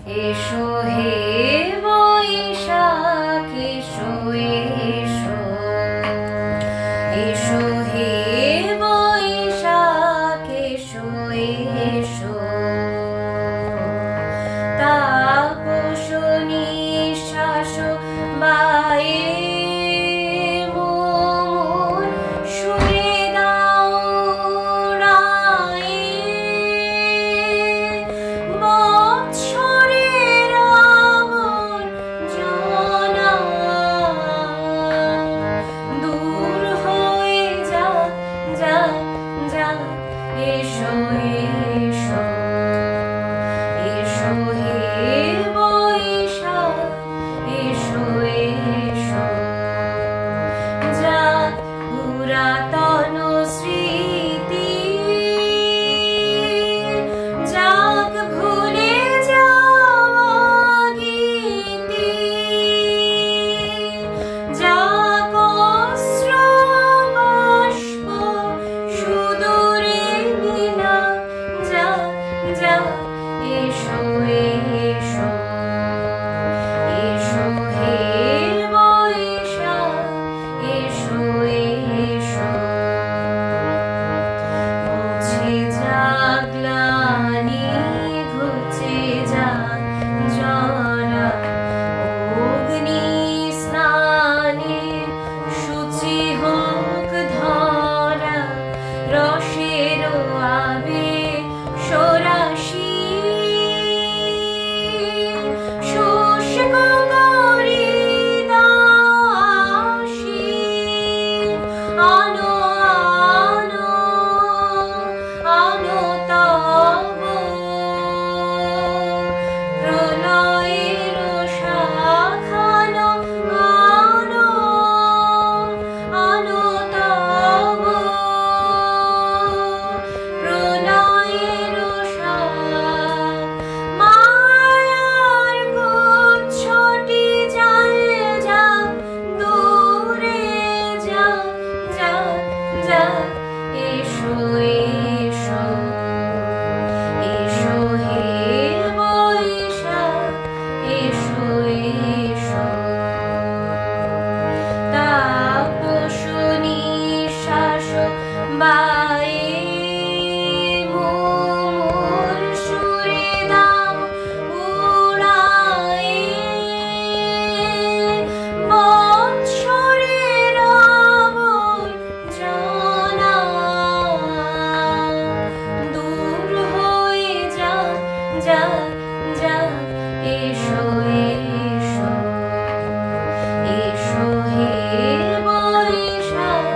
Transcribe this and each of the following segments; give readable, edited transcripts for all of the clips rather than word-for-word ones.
এসো হে বৈশাখ এসো এসো, এসো হে বৈশাখ এসো এসো, তাপস নিঃশ্বাস বায়ে মোর সুরে দাও উড়ায়ে, বৎসরের আবর্জনা দূর হয়ে যাক যাক যাক। এসো এসো, এসো হে বৈশাখ এসো এসো, যাক পুরাতন স্মৃতি, যাক ভুলে যাওয়া গীতি, যাক অশ্র বাষ্প সুদূরে বিলাপ, যাক যাক। এসো এসো, এসো হে বৈশাখ এসো এসো, মুছে যাক গ্লানি ঘুচে যাক জরা, অগ্নি স্নানে শুচি হোক ধরা, রসের আবেগ সরাসি শুষ্ক করি দাসী, আনো আনো আনো তব প্রলয়ের শাখানো, আনো আনো তব প্রলয়ের শাখ, মায়ার গুচ্ছটি যায় যাক দূরে যাক যাক যাক। এসো এসো, এসো হে বৈশাখ এসো এসো, তাপস নিঃশ্বাস বায়ে মোর সুরে দাও উড়ায়ে, বৎসরের আবর্জনা দূর হয়ে যাক যাক যাক। এসো এসো, এসো হে বৈশাখ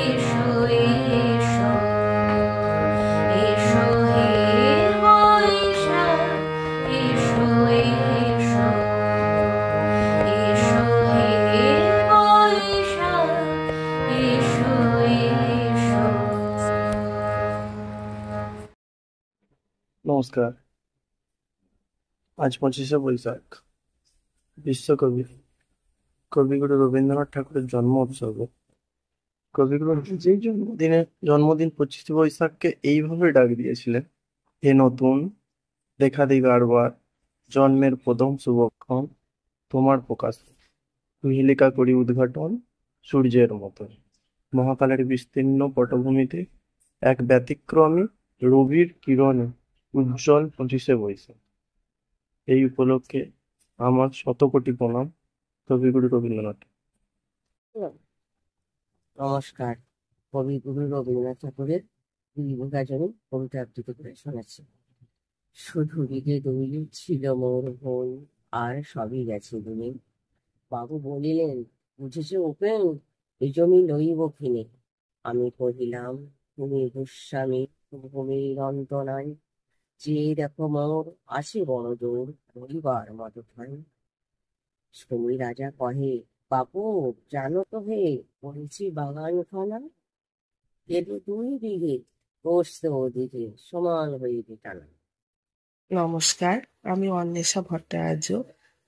এসো এসো, এসো হে বৈশাখ এসো এসো, এসো হে বৈশাখ এসো এসো। নমস্কার। আজ 25শে বৈশাখ, বিশ্বকবি কবিগুরু রবীন্দ্রনাথ ঠাকুরের জন্ম উৎসব। কবিগুরু যেই জন্মদিন 25শে বৈশাখকে এইভাবে ডাক দিয়েছিলেন: হে নতুন, দেখা দিবে আরবার, জন্মের প্রথম শুভক্ষণ, তোমার প্রকাশ, কুহিলিকা করি উদ্ঘাটন, সূর্যের মতো। মহাকালের বিস্তীর্ণ পটভূমিতে এক ব্যতিক্রমী রবির কিরণে উজ্জ্বল 25শে বৈশাখ। এই উপলক্ষে আমার শতকোটি প্রণাম কবিগুরু রবীন্দ্রনাথ। নমস্কার। কবিগুরু রবীন্দ্রনাথ ঠাকুরের বিভাজনী কবিতা আবৃত্তি করে শোনাচ্ছি। শুধু হৃদে দুই ছিল মোর বোন, আর সবই গেছে দুনে। বাবু বলিলেন, বুঝেছ উপেন, এই জমি লইব কিনে। আমি কহিলাম, তুমি গোস্বামী, ভূমির অন্ত নাই। যে দেখো মোর আছে বড় দূর, রইবার মতো ঠাই। সমী রাজা কহে, বাপু জানো তো হে, পড়েছি বাগান খানা। এর 2 বিঘে, বসতে ওদিকে সমান হইবে টানা। নমস্কার, আমি অন্বেষা ভট্টাচার্য।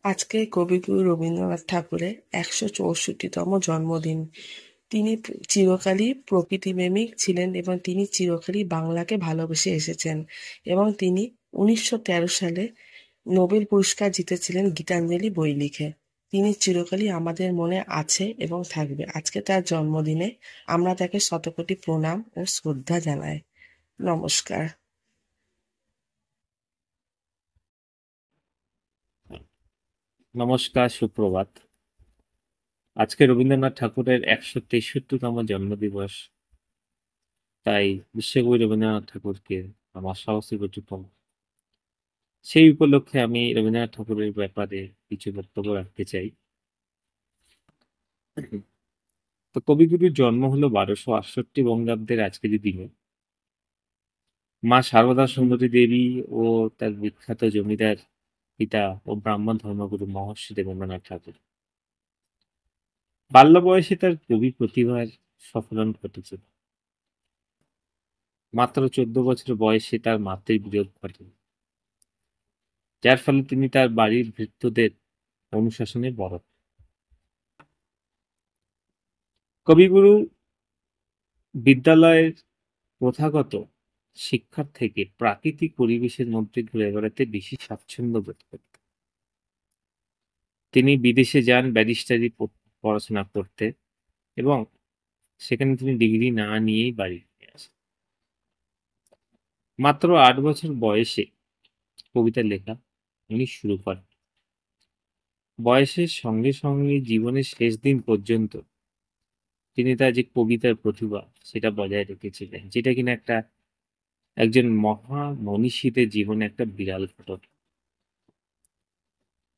আজকে কবিগুরু রবীন্দ্রনাথ ঠাকুরের 164তম জন্মদিন। তিনি চিরকালই প্রকৃতিপ্রেমিক ছিলেন এবং তিনি চিরকালই বাংলাকে ভালোবেসে এসেছেন এবং তিনি 1913 সালে নোবেল পুরস্কার জিতেছিলেন গীতাঞ্জলি বই লিখে। তিনি চিরকালই আমাদের মনে আছে এবং থাকবে। আজকে তার জন্মদিনে আমরা তাকে শতকোটি প্রণাম ও শ্রদ্ধা জানাই। নমস্কার। নমস্কার, সুপ্রভাত। আজকে রবীন্দ্রনাথ ঠাকুরের 163তম জন্মদিবস। তাই বিশ্বকবি রবীন্দ্রনাথ ঠাকুরকে আমার সহস্রকোটি প্রণাম। সেই উপলক্ষে আমি রবীন্দ্রনাথ ঠাকুরের ব্যাপারে কিছু বক্তব্য রাখতে চাই। তো কবিগুরুর জন্ম হলো 1268 বঙ্গাব্দের আজকের দিনে। মা সারদা সুন্দরী দেবী ও তার বিখ্যাত জমিদার পিতা ও ব্রাহ্মণ ধর্মগুরু মহর্ষি দেবেন্দ্রনাথ ঠাকুর। বাল্য বয়সে তার কবি প্রতিভার স্ফুরণ ঘটেছিল। মাত্র 14 বছর বয়সে তার মাতৃ বিয়োগ ঘটে, যার ফলে তিনি তার বাড়ির ভৃত্যদের অনুশাসনে বড়। কবিগুরু বিদ্যালয়ের প্রথাগত শিক্ষার থেকে প্রাকৃতিক পরিবেশের মধ্যে ঘুরে বেড়াতে বেশি স্বাচ্ছন্দ্য বোধ করতেন। তিনি বিদেশে যান ব্যারিস্টারি পড়াশোনা করতে এবং সেখানে তিনি ডিগ্রি না নিয়েই বাড়ি ফিরে আসেন। মাত্র 8 বছর বয়সে কবিতা লেখা উনি শুরু করেন। বয়সের সঙ্গে সঙ্গে জীবনের শেষ দিন পর্যন্ত তিনি তার যে কবিতার প্রতিভা সেটা বজায় রেখেছিলেন, যেটা কিনা একজন মহা মনীষীদের জীবনে একটা বিরাল ঘটনা।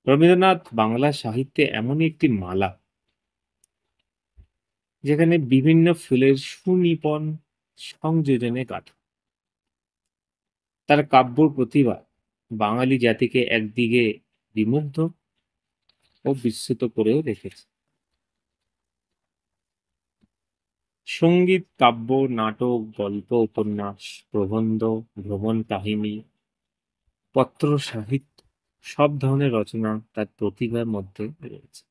রবীন্দ্রনাথ বাংলা সাহিত্যে এমনই একটি মালা, যেখানে বিভিন্ন ফুলের সুনিপুণ সংযোজনে গাঁথা। তার কাব্য প্রতিভা বাঙালি জাতিকে একদিকে বিমুগ্ধ ও বিস্মিত করেও রেখেছে। সঙ্গীত, কাব্য, নাটক, গল্প, উপন্যাস, প্রবন্ধ, ভ্রমণ কাহিনী, পত্র সাহিত্য সব ধরনের রচনা তার প্রতিভার মধ্যে রয়েছে।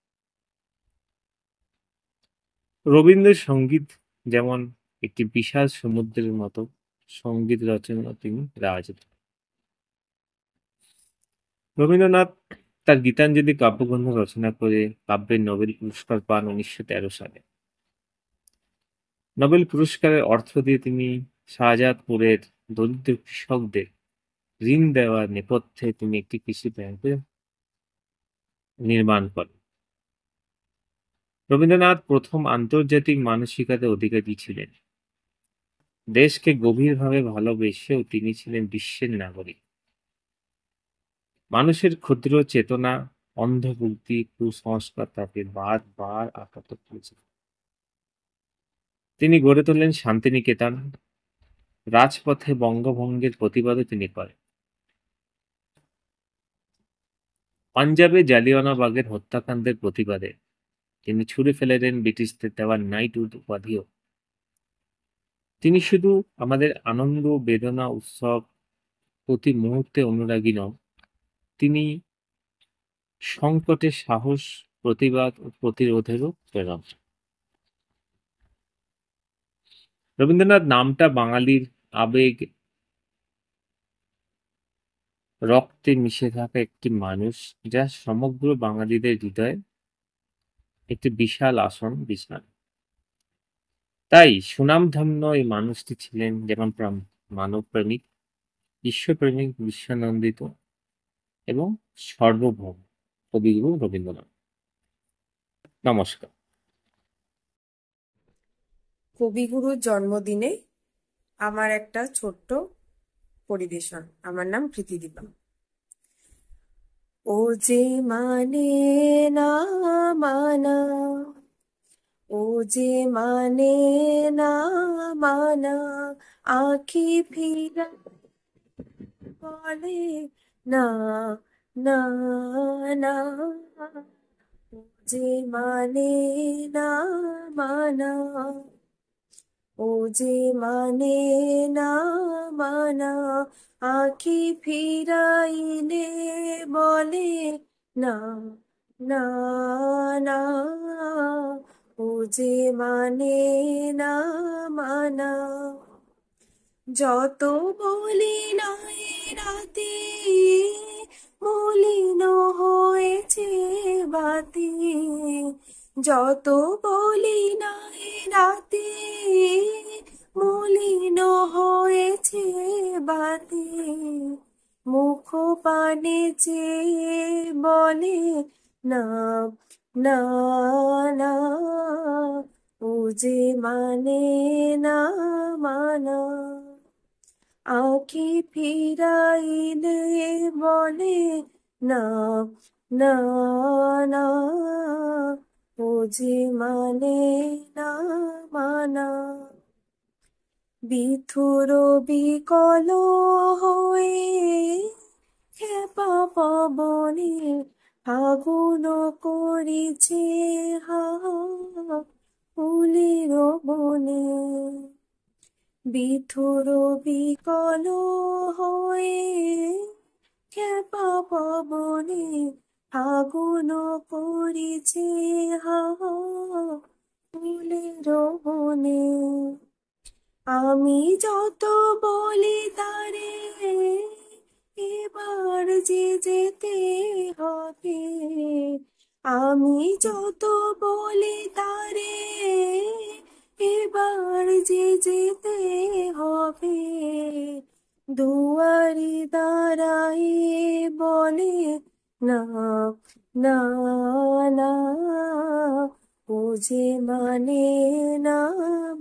রবীন্দ্রের সঙ্গীত যেমন একটি বিশাল সমুদ্রের মতো, সঙ্গীত রচনা তিনি রাজনীতি। রবীন্দ্রনাথ তার গীতাঞ্জলি কাব্যগ্রন্থ রচনা করে কাব্যের নোবেল পুরস্কার পান 1913 সালে। নোবেল পুরস্কারের অর্থ দিয়ে তিনি শাহজাদপুরের দরিদ্র কৃষকদের ঋণ দেওয়ার নেপথ্যে তিনি একটি কৃষি ব্যাংক নির্মাণ করেন। রবীন্দ্রনাথ প্রথম আন্তর্জাতিক মানসিকতার অধিকারী ছিলেন। দেশকে গভীরভাবে ভালোবেসেও তিনি ছিলেন বিশ্বের নাগরিক। মানুষের ক্ষুদ্র চেতনা, অন্ধভক্তি, কুসংস্কার তাকে বারবার আঘাত করেছিল। তিনি গড়ে তোলেন শান্তিনিকেতন। রাজপথে বঙ্গভঙ্গের প্রতিবাদও তিনি করেন। পাঞ্জাবে জালিয়ানওয়ালাবাগের হত্যাকাণ্ডের প্রতিবাদে তিনি ছুড়ে ফেলে দেন ব্রিটিশদের দেওয়া নাইটহুড উপাধিও। তিনি শুধু আমাদের আনন্দ, বেদনা, উৎসব প্রতি মুহূর্তে অনুরাগী নন, তিনি সংকটে সাহস, প্রতিবাদ ও প্রতিরোধেরও প্রেরক। রবীন্দ্রনাথ নামটা বাঙালির আবেগ, রক্তে মিশে থাকা একটি মানুষ, যা সমগ্র বাঙালিদের হৃদয়ে একটি বিশাল আসন বিছান। তাই সুনামধন্য এই মানুষটি ছিলেন যেমন মানবপ্রেমিক, বিশ্বপ্রেমিক, বিশ্বনন্দিত এবং সর্বভৌম কবিগুরু রবীন্দ্রনাথ। নমস্কার। কবিগুরুর জন্মদিনে আমার একটা ছোট্ট পরিবেশন। আমার নাম প্রীতিদীপা। ও যে মানে না মানা, ও যে মানে না মানা, আঁখি ফিরা বলে না না না, ও যে মানে না মানা, ও যে মানে না মানা, আঁখি ফিরাইলে বলে না না না, ও যে মানে না মানা। যত বলি নাই রাতে, মূল রাতে, যত বলি না এ রাতে, মলিন হয়েছে বাতে, মুখ পানে চেয়ে বলে না না না, ও যে মানে না মানা। আঁখি ফিরাইলে বলে না না না, ও যে মানে না মানা। বিথুর বিকল হয়ে খেপা পবনে আগুন করেছে হা ফুলের বনে। বিথুর বিকল হয়ে খেপা পবনে আগুন করেছে হা ফুলের বনে। আমি যত বলি তারে এবার যে যেতে হবে, আমি যত বলি তারে এবার যে যেতে হবে, দুয়ারি দাঁড়াই বলে না না না, ও যে মানে না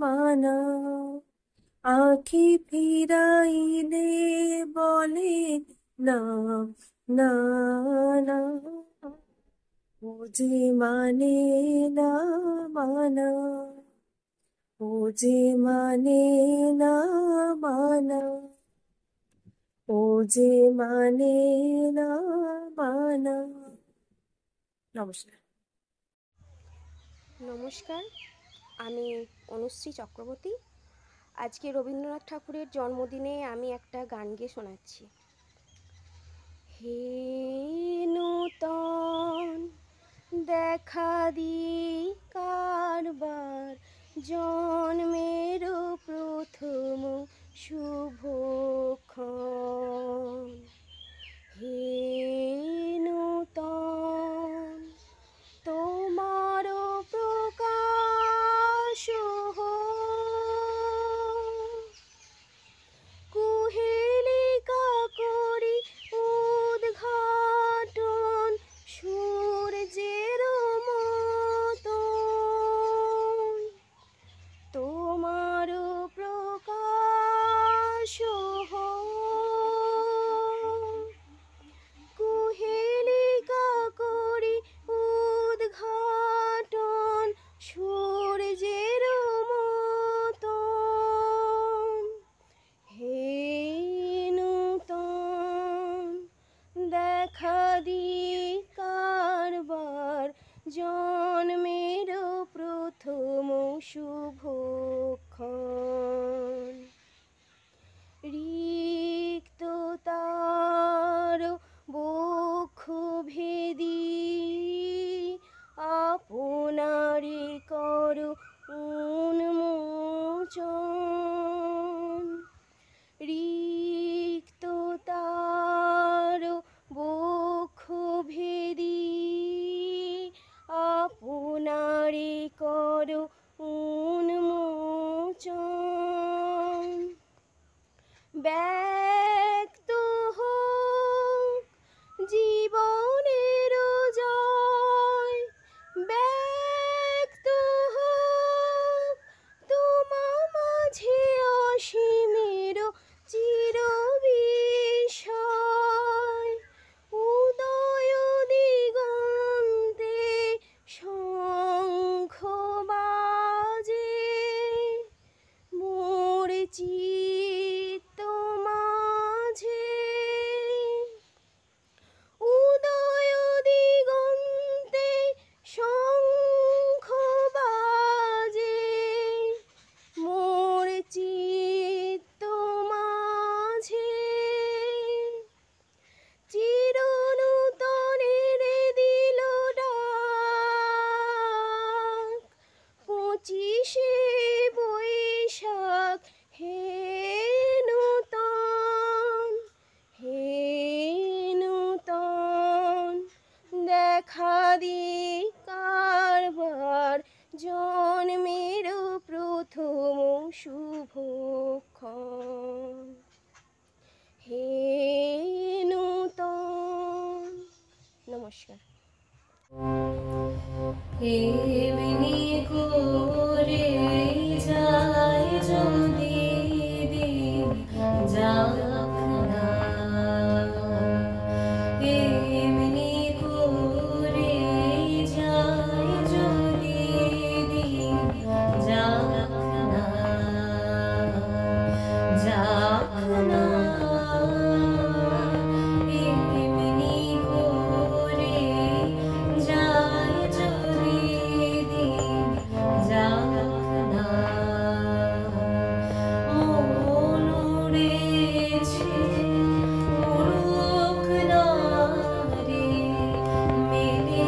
মানা। আঁখি ফিরাইলে বলে না না না, ও যে মানে না মানা, ও যে মানে না মানা, ও যে মানে না মানা। নমস্কার। নমস্কার, আমি অনুশ্রী চক্রবর্তী। আজকে রবীন্দ্রনাথ ঠাকুরের জন্মদিনে আমি একটা গান গেয়ে শোনাচ্ছি। হে নূতন দেখা দি কারবার, জন্মের প্রথম শুভক্ষণ। হে নূতন তোমার প্রকাশ কুহেলিকা করি উদ্ঘাটন, সূর্যের মতন তোমার প্রকাশ কুহেলিকা করি উদ্ঘাটন, সূর্যের মতন। হে নূতন দেখা দি কারবার, জন্মের প্রথম শুভক্ষণ। রিক্ত তার বক্ষ ভেদি আপনারে কর উন্মোচন। রিক্ত তার বক্ষ ভেদি আপনারে কর উন্মোচন। ব্যক্ত হোক জীবনের জয়, ব্যক্ত হোক তোমা মাঝে অসীমের চিরবিস্ময়। উদয় দিগন্তে শঙ্খ বাজে, মোর চিত্ত মাঝে। উদয় দিগন্তে শঙ্খ বাজে, মোর চিত্ত মাঝে। চিরনূতনের দিল ডাক, 25শে বৈশাখ। হে নূতন, হে নূতন দেখা দি জন্মের প্রথম শুভক্ষণ হে নূতন। নমস্কার। এমনি করে যায় যদি দিন যাক না, এমনি করে যায় যদি দিন যাক না, যাক না, এমনি করে যায় যদি দিন যাক না, মন উড়েছে উড়ুক না রে, মেলে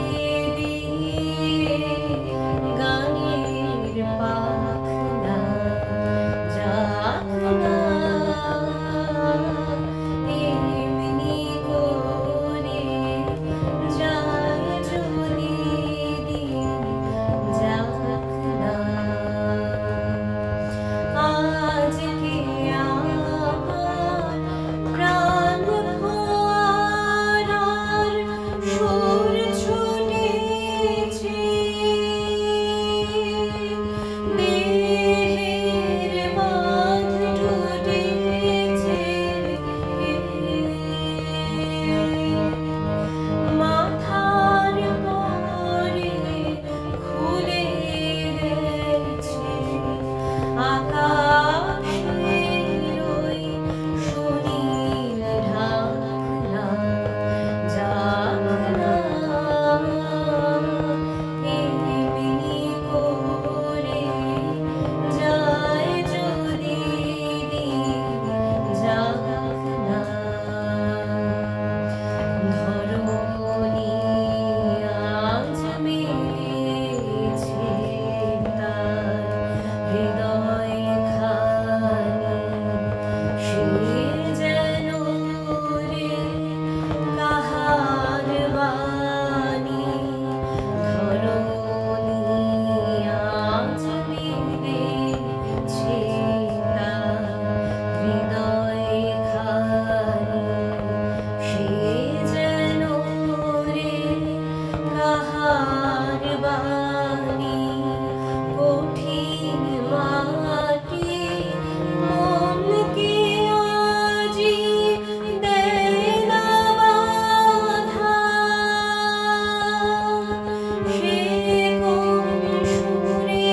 দিয়ে গানের পাখনা, যাক না, এমনি করে যায় যদি দিন যাক না। আজকে আমার প্রাণ ভরার সুর ছুটেছে, দেহের বাঁধ টুটেছে, মাথার পরে খুলে গেছে আকাশের ওই সুনীল ঢাকনা, যাক না, এমনি করে যায় যদি দিন যাক না। ধরণী আজ মেলেছে তার হৃদয় খানি, সে যেন রে কাহার বাণী, ধরণী আজ মেলেছে তার হৃদয় খানি, সে যেন রে কাহার বাণী, কঠিন মাটি মনকে আজি দেয় না বাধা, সে কোন সুরে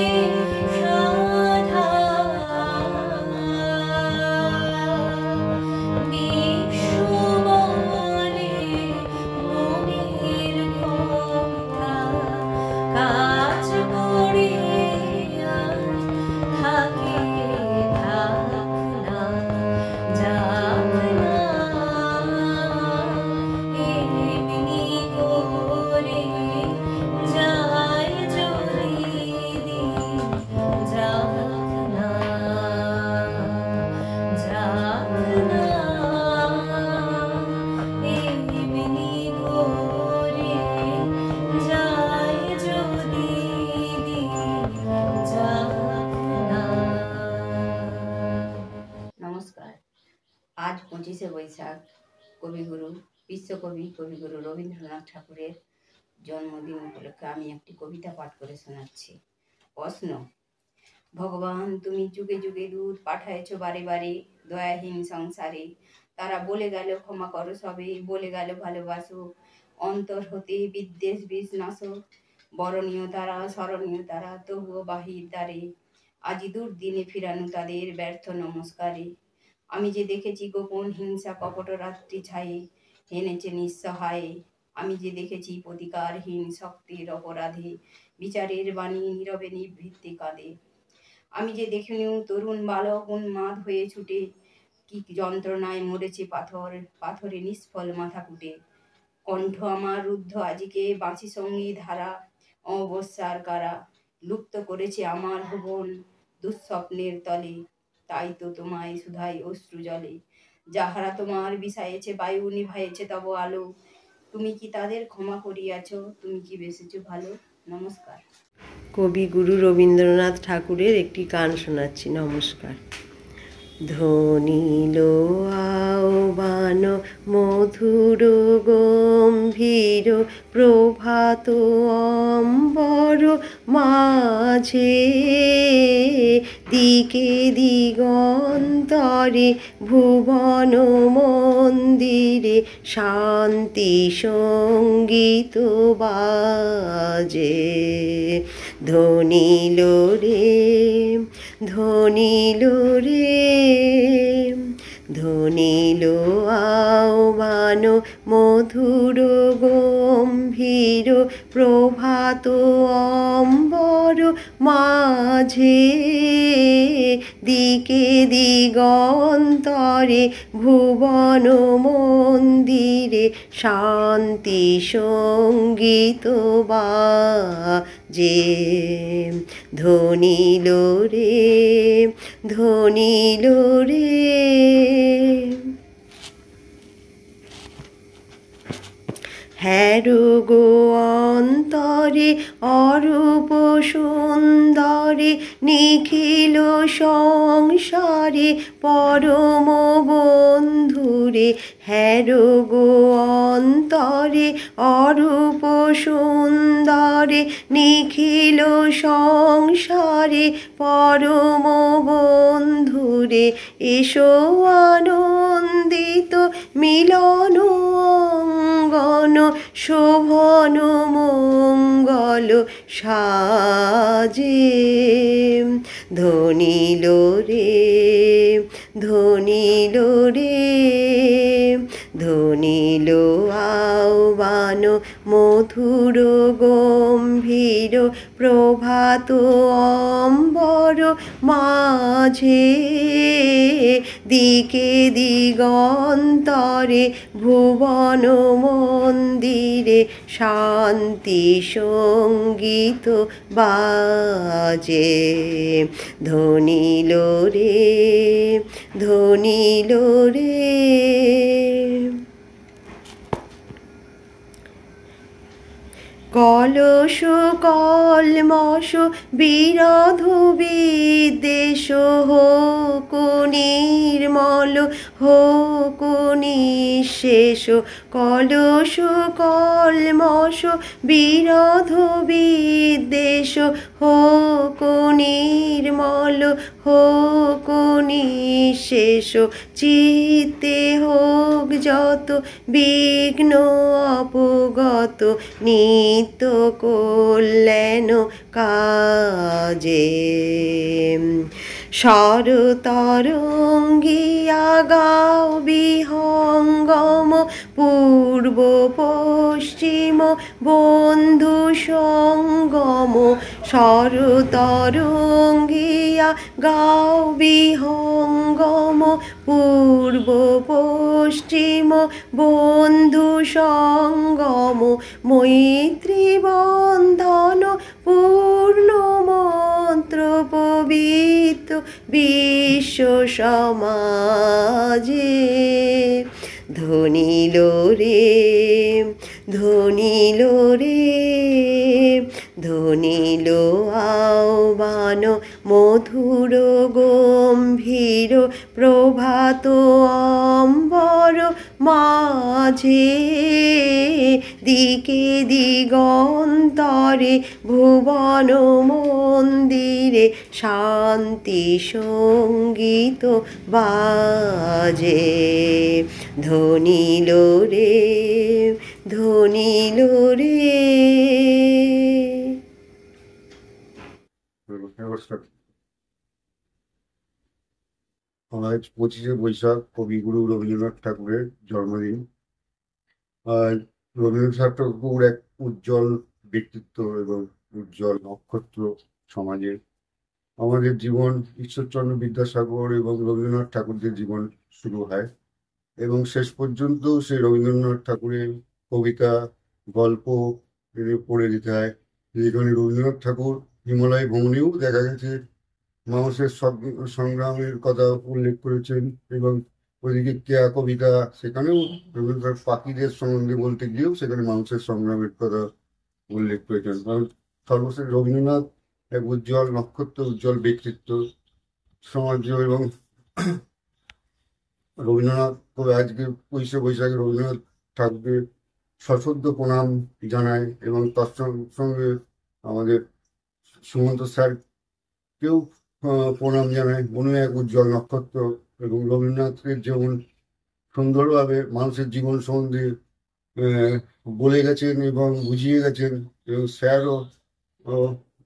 সাধা, বিশ্ব বলে মনের কথা, কাজ পড়ে আজ থাকে থাক না, যাক না, এমনি করে যায় যদি দিন যাক না, যাক না, এমনি করে যায় যদি দিন যাক না। নমস্কার। আজ 25শে বৈশাখ কবিগুরু বিশ্বকবি কবিগুরু রবীন্দ্রনাথ ঠাকুরের জন্মদিন উপলক্ষে আমি একটি কবিতা পাঠ করে শোনাচ্ছি। প্রশ্ন: ভগবান তুমি যুগে যুগে দূত পাঠাইছো বারে বারে দয়াহীন সংসারে, তারা বলে গেল ক্ষমা করো সবে, বলে গেল ভালোবাসো, অন্তর হতে বিদ্বেষ বিষ নাশো, বরণীয় তারা স্মরণীয় তারা তবুও বাহির দ্বারে, আজি দুর্দিনে ফিরানো তাদের ব্যর্থ নমস্কারে। আমি যে দেখেছি গোপন হিংসা কপট রাত্রি ছায়ে, হেনেছে নিঃসহায়ে, আমি যে দেখেছি প্রতিকারহীন শক্তির অপরাধে, বিচারের বাণী নীরবে নিভৃতে কাঁদে। আমি যে দেখিনু তরুণ বালক উন্মাদ হয়ে ছুটে, কি যন্ত্রণায় মরেছে পাথর, পাথরে নিষ্ফল মাথা কুটে। কণ্ঠ আমার রুদ্ধ আজিকে বাঁশি সঙ্গী ধারা, অবস্যার কারা, লুপ্ত করেছে আমার ভুবন দুঃস্বপ্নের তলে। তাই তো তোমায় সুধাই অশ্রু জলে, যাহারা তোমার বিষায়েছে বায়ু নিভাইছে তব আলো, তুমি কি তাদের ক্ষমা করিয়াছ, তুমি কি বেসেছ ভালো। নমস্কার। কবিগুরু রবীন্দ্রনাথ ঠাকুরের একটি গান শোনাচ্ছি। নমস্কার। ধ্বনিল আহ্বান মধুর গম্ভীর প্রভাত অম্বর মাঝে, দিকে দিগন্তরে ভুবন মন্দিরে শান্তি সঙ্গীত বাজে। ধ্বনিল রে, ধ্বনিল রে, ধ্বনিল আহ্বান মধুর গম্ভীর প্রভাত অম্বর মাঝে, দিকে দিগন্তরে ভুবন মন্দিরে শান্তি সঙ্গীত বাজে। ধ্বনিল রে, ধ্বনিল রে। হ্যারো গো অন্তরে অরূপ সুন্দরে নিখিল সংসারে পরম বন্ধুরে। হ্যারো গো অন্তরে অরূপ সুন্দরে নিখিল সংসারে পরম বন্ধুরে। এসো আনন্দিত মিলন অঙ্গন শোভন মঙ্গল সাজে। ধ্বনিল রে, ধ্বনিল রে, ধ্বনিল আহ্বান মধুর গম্ভীর প্রভাত অম্বর মাঝে, দিকে দিগন্তরে ভুবন মন্দিরে শান্তি সঙ্গীত বাজে। ধ্বনিল রে, ধ্বনিল রে। কলস কলমশ বিরোধ বিদ্বেষ হোক নির্মল হোক নিঃশেষ। কলস কলমশ বিরোধ বিদ্বেষ হোক নির্মল হোক নিঃশেষ। চিত্তে হোক যত বিঘ্ন অপগত নিত্য কল্যাণ কাজে। শরতরঙ্গিয়া গাও বিহঙ্গম পূর্ব পশ্চিম বন্ধু সঙ্গম। শরতরঙ্গিয়া গাও বিহঙ্গম পূর্ব পশ্চিম বন্ধু সঙ্গম। মৈত্রী বন্ধন পূর্ণ মন্ত্র পবিত্র বিশ্ব সমাজে। ধ্বনিল রে, ধ্বনিল রে, ধ্বনিল আহ্বান মধুর গম্ভীর প্রভাত অম্বর মাঝে, দিকে দিগন্তরে ভুবন মন্দিরে শান্তি সঙ্গীত বাজে। ধ্বনিল রে, ধ্বনিল রে। নমস্কার। আজ 25শে বৈশাখ কবিগুরু রবীন্দ্রনাথ ঠাকুরের জন্মদিন। আজ রবীন্দ্রনাথ ঠাকুর এক উজ্জ্বল ব্যক্তিত্ব এবং উজ্জ্বল নক্ষত্র সমাজের। আমাদের জীবন ঈশ্বরচন্দ্র বিদ্যাসাগর এবং রবীন্দ্রনাথ ঠাকুরদের জীবন শুরু হয় এবং শেষ পর্যন্ত সেই রবীন্দ্রনাথ ঠাকুরের কবিতা গল্প পড়ে দিতে হয়। যেখানে রবীন্দ্রনাথ ঠাকুর হিমালয় ভ্রমণেও দেখা গেছে মানুষের সংগ্রামের কথা উল্লেখ করেছেন এবং ওইদিকে কেয়া কবিতা সেখানেও রবীন্দ্রনাথ পাখিদের সম্বন্ধে বলতে গিয়েও সেখানে মানুষের সংগ্রামের কথা উল্লেখ করেছেন। কারণ সর্বশেষ রবীন্দ্রনাথ এক উজ্জ্বল নক্ষত্র, উজ্জ্বল ব্যক্তিত্ব সমাজ। এবং রবীন্দ্রনাথ আজকে 25শে বৈশাখে রবীন্দ্রনাথ ঠাকুরকে সশ্রদ্ধ প্রণাম জানায় এবং তার সঙ্গে আমাদের সুমন্ত স্যারকেও প্রণাম জানায়। উনি এক উজ্জ্বল নক্ষত্র এবং রবীন্দ্রনাথের যেমন সুন্দরভাবে মানুষের জীবন সম্বন্ধে বলে গেছেন এবং বুঝিয়ে গেছেন, এবং স্যারও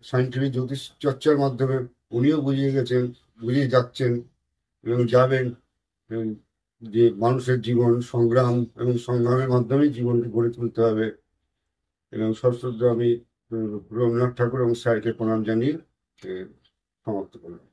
সায়েন্টিফিক জ্যোতিষ চর্চার মাধ্যমে উনিও বুঝিয়ে গেছেন, বুঝিয়ে যাচ্ছেন এবং যাবেন যে মানুষের জীবন সংগ্রাম এবং সংগ্রামের মাধ্যমে জীবনকে গড়ে তুলতে হবে। এবং সশ্রদ্ধ আমি রবীন্দ্রনাথ ঠাকুর এবং স্যারকে প্রণাম জানিয়ে সমাপ্ত করলাম।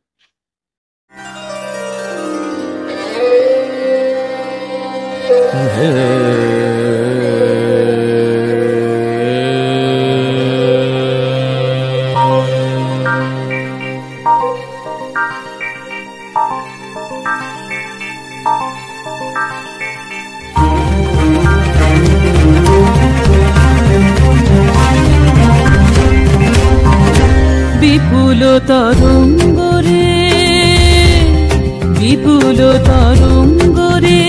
বিপুল তরঙ্গরে, বিপুল তরঙ্গরে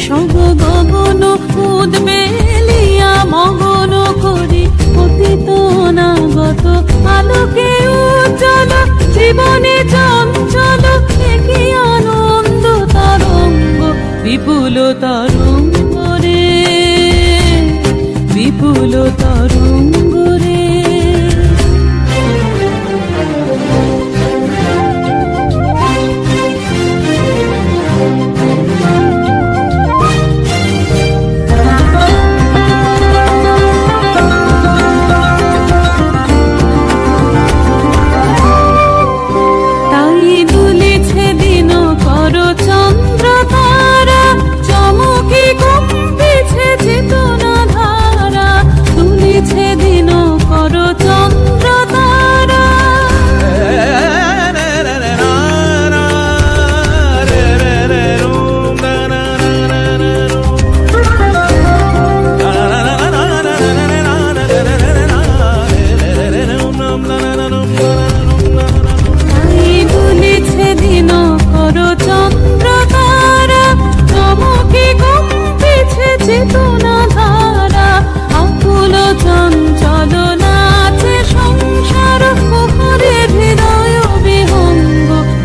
সব গগন উদ্বেলিয়া মগন করি অতীত অনাগত আলোকে উজ্জ্বল জীবনে চঞ্চল একই আনন্দ তরঙ্গ। বিপুল তরঙ্গরে, বিপুল তরঙ্গরে।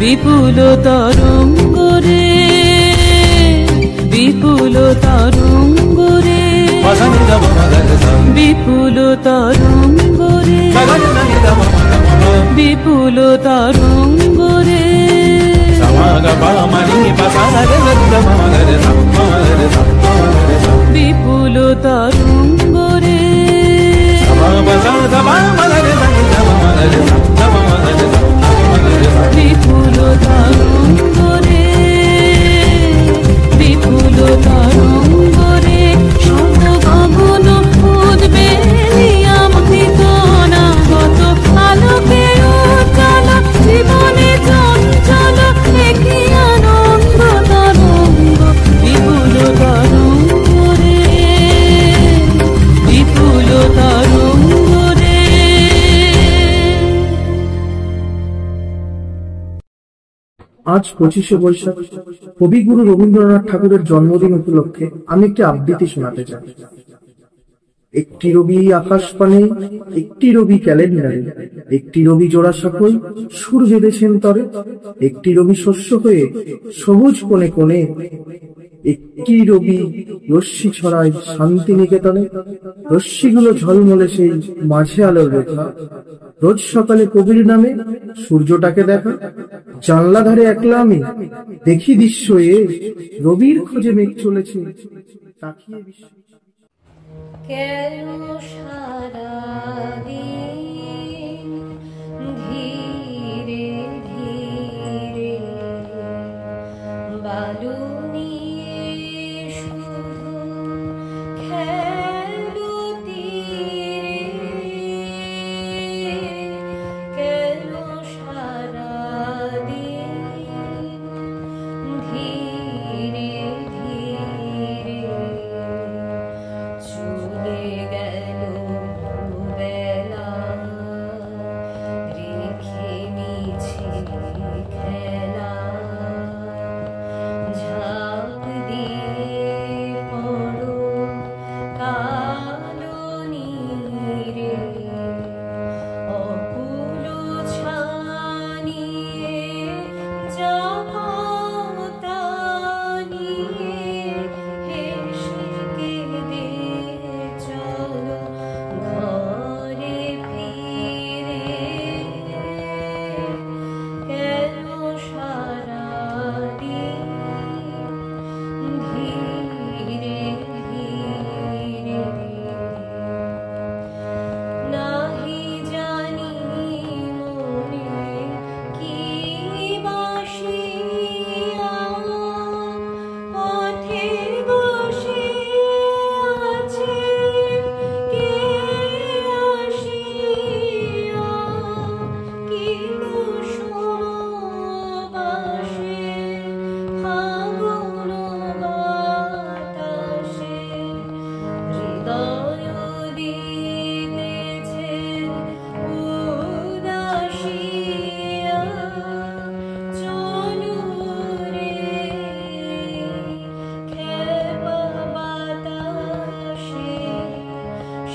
বিপুল তরঙ্গরে, বিপুল তরঙ্গরে, বিপুল তরঙ্গরে, বিপুল তরঙ্গরে। বিপুল তরঙ্গরে, বিপুল তরঙ্গরে, বিপুল তরঙ্গরে সব গগন উদ্বেলিয়া মহিত অনাগত আলোকে উজ্জ্বল জীবনে চঞ্চল একই আনন্দ তরঙ্গ। বিপুল তরঙ্গরে, বিপুল তরঙ্গরে। আজ 25শে বৈশাখ কবিগুরু রবীন্দ্রনাথ ঠাকুরের জন্মদিন উপলক্ষে আমি একটি আবৃত্তি শোনাতে চাই। একটি রবি আকাশ পানে, একটি রবি ক্যালেন্ডারে, একটি রবি জোড়া সকল সুর বেঁধেছেন তরে, একটি রবি শস্য হয়ে সবুজ কোণে কোণে, একটি রবি রশ্মি ছড়ায় শান্তিনিকেতনে। রশ্মিগুলো ঝলমলে সেই মাঝে আলোর রেখা। রোজ সকালে কবির নামে সূর্যটাকে দেখা। জানলা ধারে একলা আমি দেখি দৃশ্য এ, রবির খোঁজে মেঘ চলেছে তাকিয়ে বিশ্ব। কেন সারাদিন ধীরে ধীরে বালু নিয়ে শুধু খেলো তীরে, কেন সারাদিন ধীরে ধীরে চলে গেল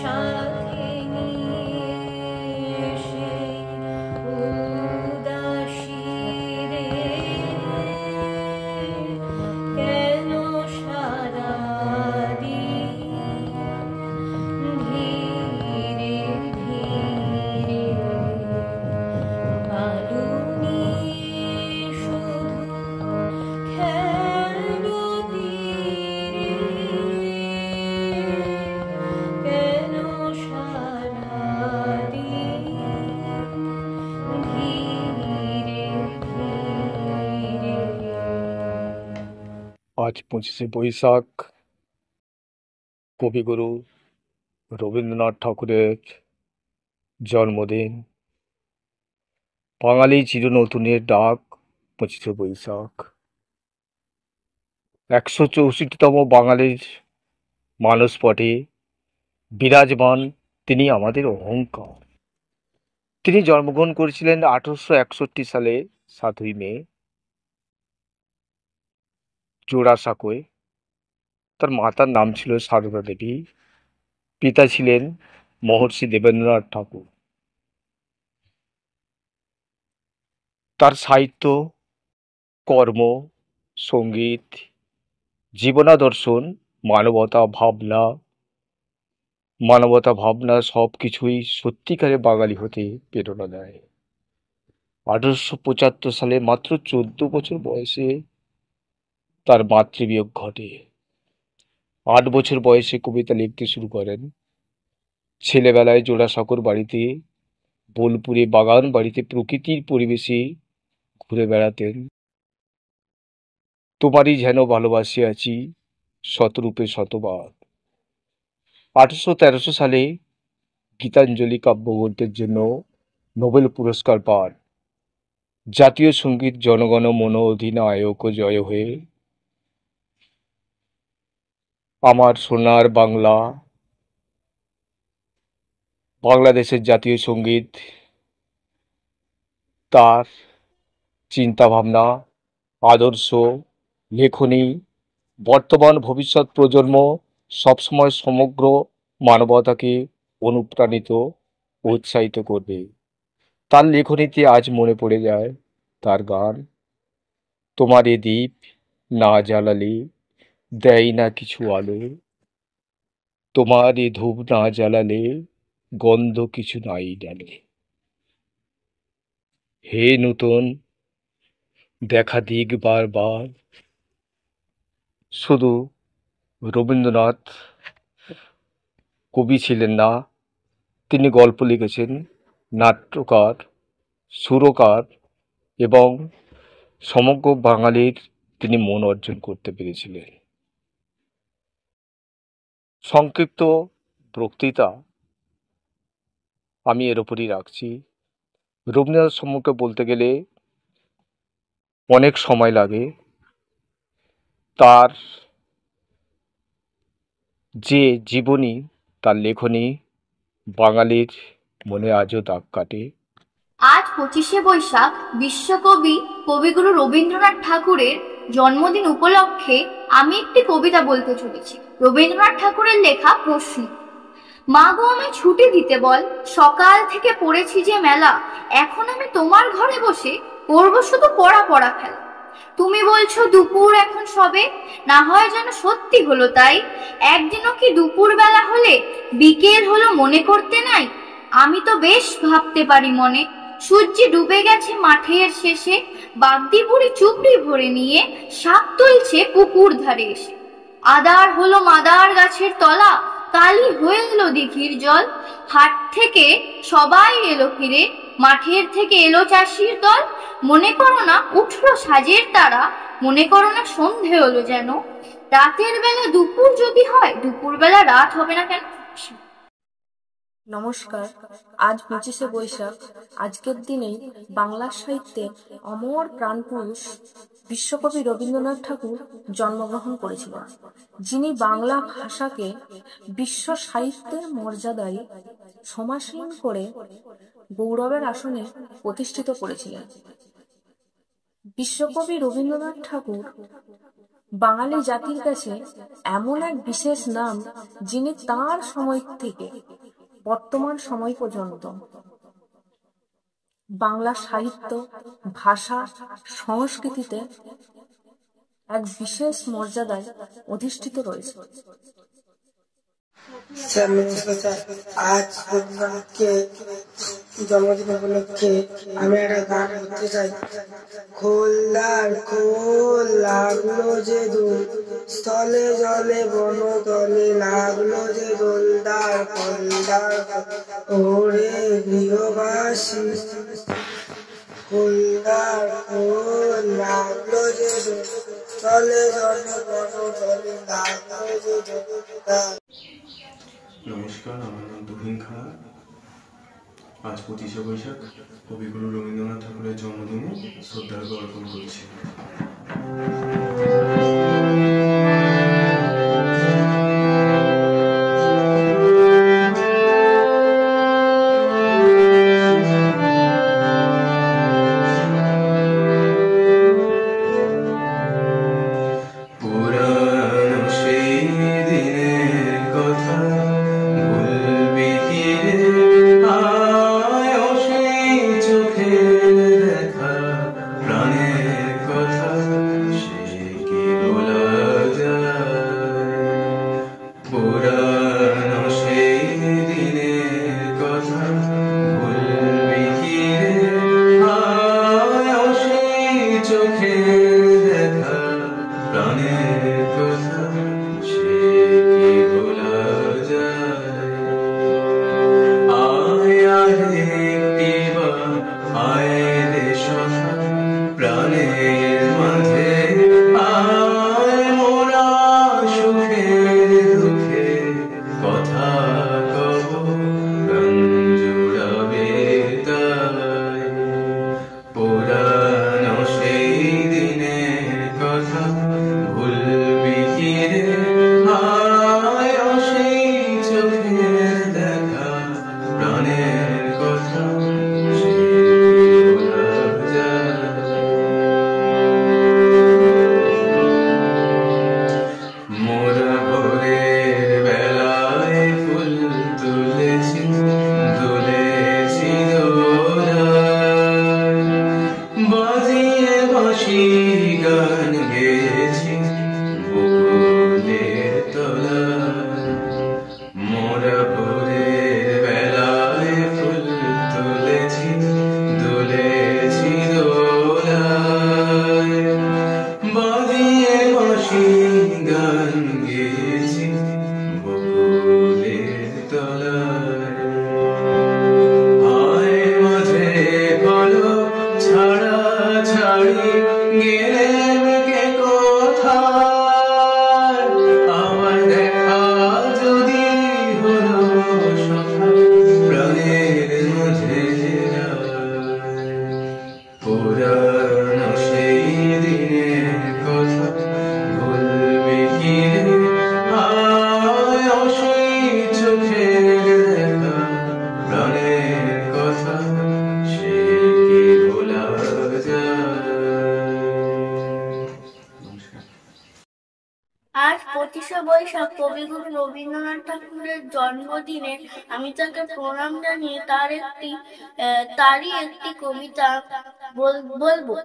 সাথে নিয়ে সেই উদাসী রে কেন সারাদিন ধীরে ধীরে বালু নিয়ে শুধু খেলো তীরে কেন সারাদিন ধীরে ধীরে। আজ 25শে বৈশাখ কবিগুরু রবীন্দ্রনাথ ঠাকুরের জন্মদিন। বাঙালি চিরনতুনের ডাক 25শে বৈশাখ। 164তম বাঙালির মানসপটে বিরাজমান তিনি আমাদের অহংকার। তিনি জন্মগ্রহণ করেছিলেন 1861 সালে 7ই মে জোড়াসাঁকোয়। তার মাতার নাম ছিল সারদা দেবী, পিতা ছিলেন মহর্ষি দেবেন্দ্রনাথ ঠাকুর। তার সাহিত্য, কর্ম, সঙ্গীত, জীবনাদর্শন, মানবতা ভাবনা সব কিছুই সত্যিকারে বাঙালি হতে প্রেরণা দেয়। 1875 সালে মাত্র 14 বছর বয়সে তার মাতৃবিয়োগ ঘটে। 8 বছর বয়সে কবিতা লিখতে শুরু করেন। ছেলেবেলায় জোড়াসাঁকোর বাড়িতে, বোলপুরে বাগান বাড়িতে প্রকৃতির পরিবেশে ঘুরে বেড়াতেন। তোমারই যেন ভালোবাসি আছি শতরূপে শতবার। 1813 সালে গীতাঞ্জলি কাব্যগ্রন্থের জন্য নোবেল পুরস্কার পান। জাতীয় সঙ্গীত জনগণ মন অধিনায়ক জয় হয়ে, আমার সোনার বাংলা, বাংলাদেশের জাতীয় সঙ্গীত। তার চিন্তাভাবনা, আদর্শ, লেখনী বর্তমান ভবিষ্যৎ প্রজন্ম সবসময় সমগ্র মানবতাকে অনুপ্রাণিত ও উৎসাহিত করবে। তার লেখনীতে আজ মনে পড়ে যায় তার গান, তোমার এ দ্বীপ না জ্বালালে দেয় না কিছু আলো, তোমার এ ধূপ না জ্বালালে গন্ধ কিছু নাই ডালে। হে নূতন দেখা দিক বারবার। শুধু রবীন্দ্রনাথ কবি ছিলেন না, তিনি গল্প লিখেছেন, নাট্যকার, সুরকার এবং সমগ্র বাঙালির তিনি মন অর্জন করতে পেরেছিলেন। সংক্ষিপ্ত বক্তৃতা আমি এর উপরই রাখছি। রবীন্দ্রনাথ সম্পর্কে বলতে গেলে অনেক সময় লাগে। তার যে জীবনী, তার লেখনী বাঙালির মনে আজও দাগ কাটে। আজ 25শে বৈশাখ বিশ্বকবি কবিগুরু রবীন্দ্রনাথ ঠাকুরের জন্মদিন উপলক্ষে আমি একটি কবিতা বলতে চলেছি। রবীন্দ্রনাথ ঠাকুরের লেখা প্রশ্ন। মা গো আমায় ছুটি দিতে বল, সকাল থেকে পড়েছি যে মেলা, এখন আমি তোমার ঘরে বসে করবো শুধু পড়া খেলা। তুমি বলছো দুপুর এখন সবে, না হয় যেন সত্যি হলো তাই। একদিনও কি দুপুর বেলা হলে বিকেল হলো মনে করতে নাই? আমি তো বেশ ভাবতে পারি মনে, সূর্য ডুবে গেছে মাঠের শেষে, বাগদি বুড়ি চুবড়ি ভরে নিয়ে সাপ তুলছে পুকুর ধারে এসে। আদার হলো মাদার গাছের তলা, কালি হয়ে এলো দিঘির জল। হাট থেকে সবাই এলো ফিরে, মাঠের থেকে এলো চাষির দল। মনে করো না উঠলো সাজের তারা, মনে করো না সন্ধে হলো যেন। রাতের বেলা দুপুর যদি হয়, দুপুর বেলা রাত হবে না কেন? নমস্কার। আজ 25শে বৈশাখ। আজকের দিনেই বাংলা সাহিত্যে অমর প্রাণপুরুষ বিশ্বকবি রবীন্দ্রনাথ ঠাকুর জন্মগ্রহণ করেছিলেন, যিনি বাংলা ভাষাকে বিশ্ব সাহিত্যের মর্যাদায় সমাসীন করে গৌরবের আসনে প্রতিষ্ঠিত করেছিলেন। বিশ্বকবি রবীন্দ্রনাথ ঠাকুর বাঙালি জাতির কাছে এমন এক বিশেষ নাম, যিনি তার সময় থেকে বর্তমান সময় পর্যন্ত বাংলা সাহিত্য, ভাষা, সংস্কৃতিতে এক বিশেষ মর্যাদায় অধিষ্ঠিত রয়েছে। স্যার নমস্কার স্যার। আজ রবীন্দ্রনাথকে জন্মদিন উপলক্ষে আমি একটা গান করতে চাই। খোল্লার খোল লাগলো যে দোল, স্থলে জলে বন তলে লাগলো যে দোলদার খোলদার ওরে গৃহবাসী। খোল্লার খোল লাগলো যে দোল, স্থলে জলে বন তলে লাগলো যে দোলদার। নমস্কার, আমার নাম তুহিন খাঁ। আজ 25শে বৈশাখ কবিগুরু রবীন্দ্রনাথ ঠাকুরের জন্মদিনে শ্রদ্ধার্ঘ অর্পণ করছি। আজ 25শে বৈশাখ কবিগুরু রবীন্দ্রনাথ ঠাকুরের জন্মদিনে আমি তাকে প্রণাম জানিয়ে তারই একটি কবিতা বলবো।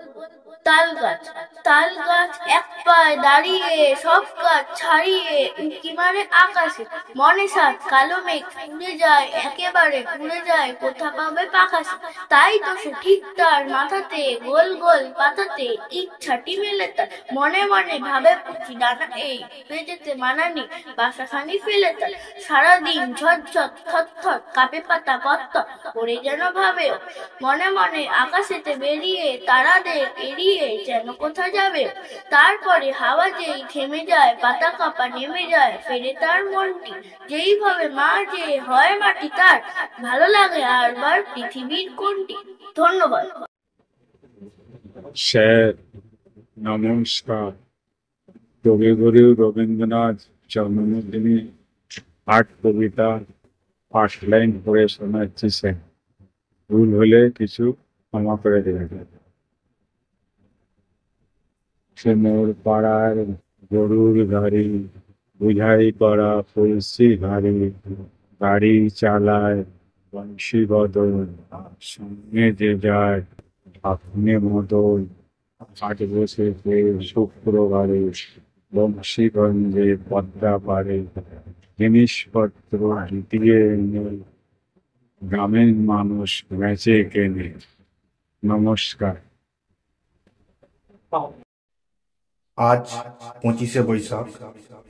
তাল গাছ, তাল গাছ এক পায়ে দাঁড়িয়ে সব কাজ ছাড়িয়ে উঁকি মারে আকাশে, মনে সাত কালো মেঘ উড়ে যায় একেবারে উড়ে যায়, কোথা পাবে পাখাসে। তাই তো সে ঠিক তার মাথাতে গোল গোল পাতাতে ইচ্ছাটি মেলে তার, মনে মনে ভাবে পুচি ডানা এই বেজেতে মানানি বাসাখানি ফেলে তার। সারাদিন ঝটঝট থরথর কাঁপে পাতা পত্তর করে যেন ভাবেও, মনে মনে আকাশেতে বেরিয়ে তারাদের এড়িয়ে যেন কোথা যাবে। তারপরে হাওয়া যেই থেমে যায় পাতা কাঁপা নেমে যায়, ফেরে তার মনটি যেই ভাবে মা যে হয় মাটি তার, ভালো লাগে আরবার পৃথিবীর কোনটি। ধন্যবাদ স্যার। নমস্কার। কবিগুরু রবীন্দ্রনাথ জন্মদিনে আট কবিতা ফার্স্ট লাইন পড়ে শোনাচ্ছি স্যার, ভুল হলে কিছু ক্ষমা করে দেবেন। সে মোর পাড়ার গরুর গাড়ি বুঝাই করা কলসি ভারী, গাড়ি চালায় বংশী বদল, সঙ্গে যে যায় আপনি মদল। 8 বছরে শুক্রবারে বংশীগঞ্জে পদ্মা পারে, জিনিসপত্র দিয়ে এনে গ্রামের মানুষ বেচে কেনে। নমস্কার। আজ 25শে বৈশাখ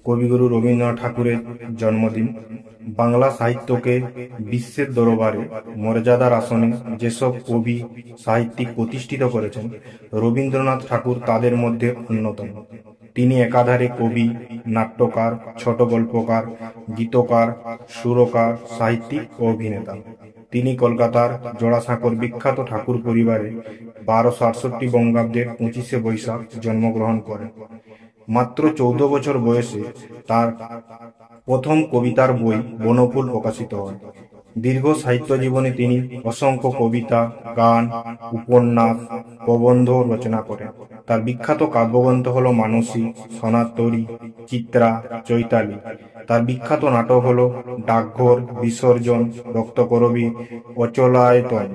কবিগুরু রবীন্দ্রনাথ ঠাকুরের জন্মদিন। বাংলা সাহিত্যকে বিশ্বের দরবারে মর্যাদার আসনে যেসব কবি সাহিত্যিক প্রতিষ্ঠিত করেছেন, রবীন্দ্রনাথ ঠাকুর তাদের মধ্যে অন্যতম। তিনি একাধারে কবি, নাট্যকার, ছোট গল্পকার, গীতকার, সুরকার, সাহিত্যিক ও অভিনেতা। তিনি কলকাতার জোড়াসাঁকোর বিখ্যাত ঠাকুর পরিবারে 1268 বঙ্গাব্দের 25শে বৈশাখ জন্মগ্রহণ করেন। মাত্র 14 বছর বয়সে তার প্রথম কবিতার বই বনফুল প্রকাশিত হয়। দীর্ঘ সাহিত্য জীবনে তিনি অসংখ্য কবিতা, গান, উপন্যাস, প্রবন্ধ রচনা করেন। তার বিখ্যাত কাব্যগ্রন্থ হল মানসী, সোনাতরী, চিত্রা, চৈতালি। তার বিখ্যাত নাটক হল ডাকঘর, বিসর্জন, রক্তকরবী, অচলায়তন।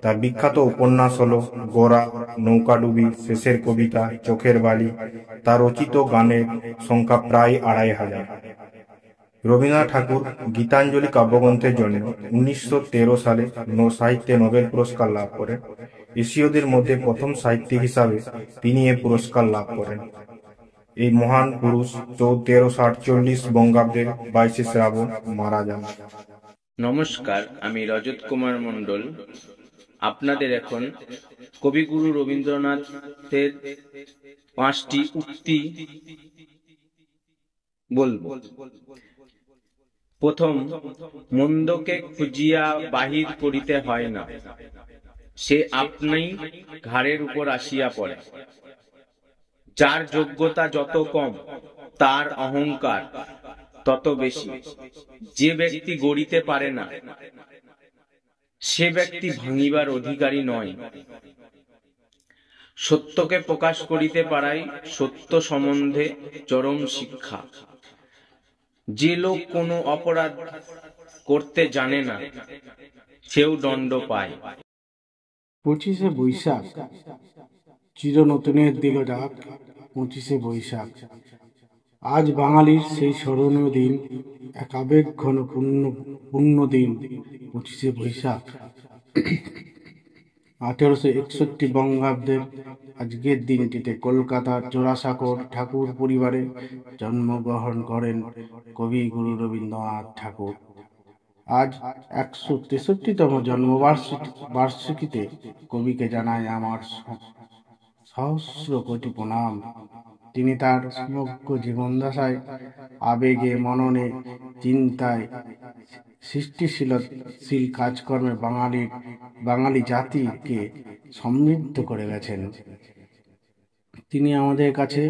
তার বিখ্যাত উপন্যাস হল গোরা, নৌকাডুবি, শেষের কবিতা, চোখের বালি। তার রচিত গানের সংখ্যা প্রায় 2500। রবীন্দ্রনাথ ঠাকুর গীতাঞ্জলি কাব্যগ্রন্থের জন্য 1913 সালে সাহিত্যে নোবেল পুরস্কার লাভ করেন। এশীয়দের মধ্যে প্রথম সাহিত্যিক হিসাবে তিনি এ পুরস্কার লাভ করেন। এই মহান পুরুষ 1348 বঙ্গাব্দের 22শে শ্রাবণ মারা যান। নমস্কার, আমি রজত কুমার মণ্ডল। আপনাদের এখন কবিগুরু রবীন্দ্রনাথের 5টি উক্তি বলবো। প্রথম, মন্দকে খুঁজিয়া বাহির করিতে হয় না, সে আপনি ঘাড়ের উপর আসিয়া পড়ে। যার যোগ্যতা যত কম, তার অহংকার তত বেশি। যে ব্যক্তি গড়িতে পারে না, সে ব্যক্তি ভাঙিবার অধিকারী নয়। সত্যকে প্রকাশ করিতে পারাই সত্য সম্বন্ধে চরম শিক্ষা। যে লোক কোনো অপরাধ করতে জানে না, সেও দণ্ড পায়। 25শে বৈশাখ চিরনতুনের দিল ডাক। 25শে বৈশাখ আজ বাঙালির সেই স্মরণীয় দিন, এক আবেগ ঘন পূর্ণ দিন। 25শে বৈশাখ 1861 বঙ্গাব্দের আজকের দিনটিতে কলকাতার জোড়াসাঁকোর ঠাকুর পরিবারে জন্মগ্রহণ করেন কবিগুরু রবীন্দ্রনাথ ঠাকুর। আজ 163তম জন্মবার্ষিকীতে কবিকে জানাই আমার সহস্র কোটি প্রণাম। তিনি তার সমগ্র জীবনদশায় আবেগে, মননে, চিন্তায়, সৃষ্টিশীল কাজকর্মে বাঙালি জাতিকে সমৃদ্ধ করে গেছেন। তিনি আমাদের কাছে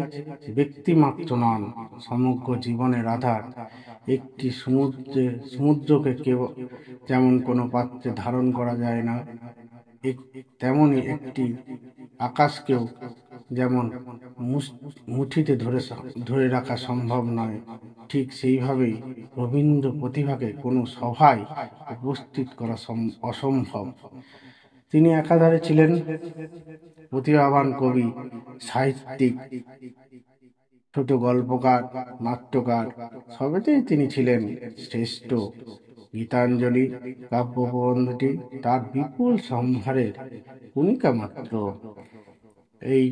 ব্যক্তিমাত্র নন, সমগ্র জীবনের আধার। একটি সমুদ্রকে যেমন কোনো পাত্রে ধারণ করা যায় না, তেমনি একটি আকাশকেও যেমন মুঠিতে ধরে রাখা সম্ভব নয়, ঠিক সেইভাবেই রবীন্দ্র প্রতিভাকে কোনো সভায় উপস্থিত করা অসম্ভব। তিনি একাধারে ছিলেন প্রতিভাবান কবি, সাহিত্যিক, ছোট গল্পকার, নাট্যকার, সবেতেই তিনি ছিলেন শ্রেষ্ঠ। গীতাঞ্জলি কাব্য প্রবন্ধটি তার বিপুল সম্ভারের ভূমিকা মাত্র। এই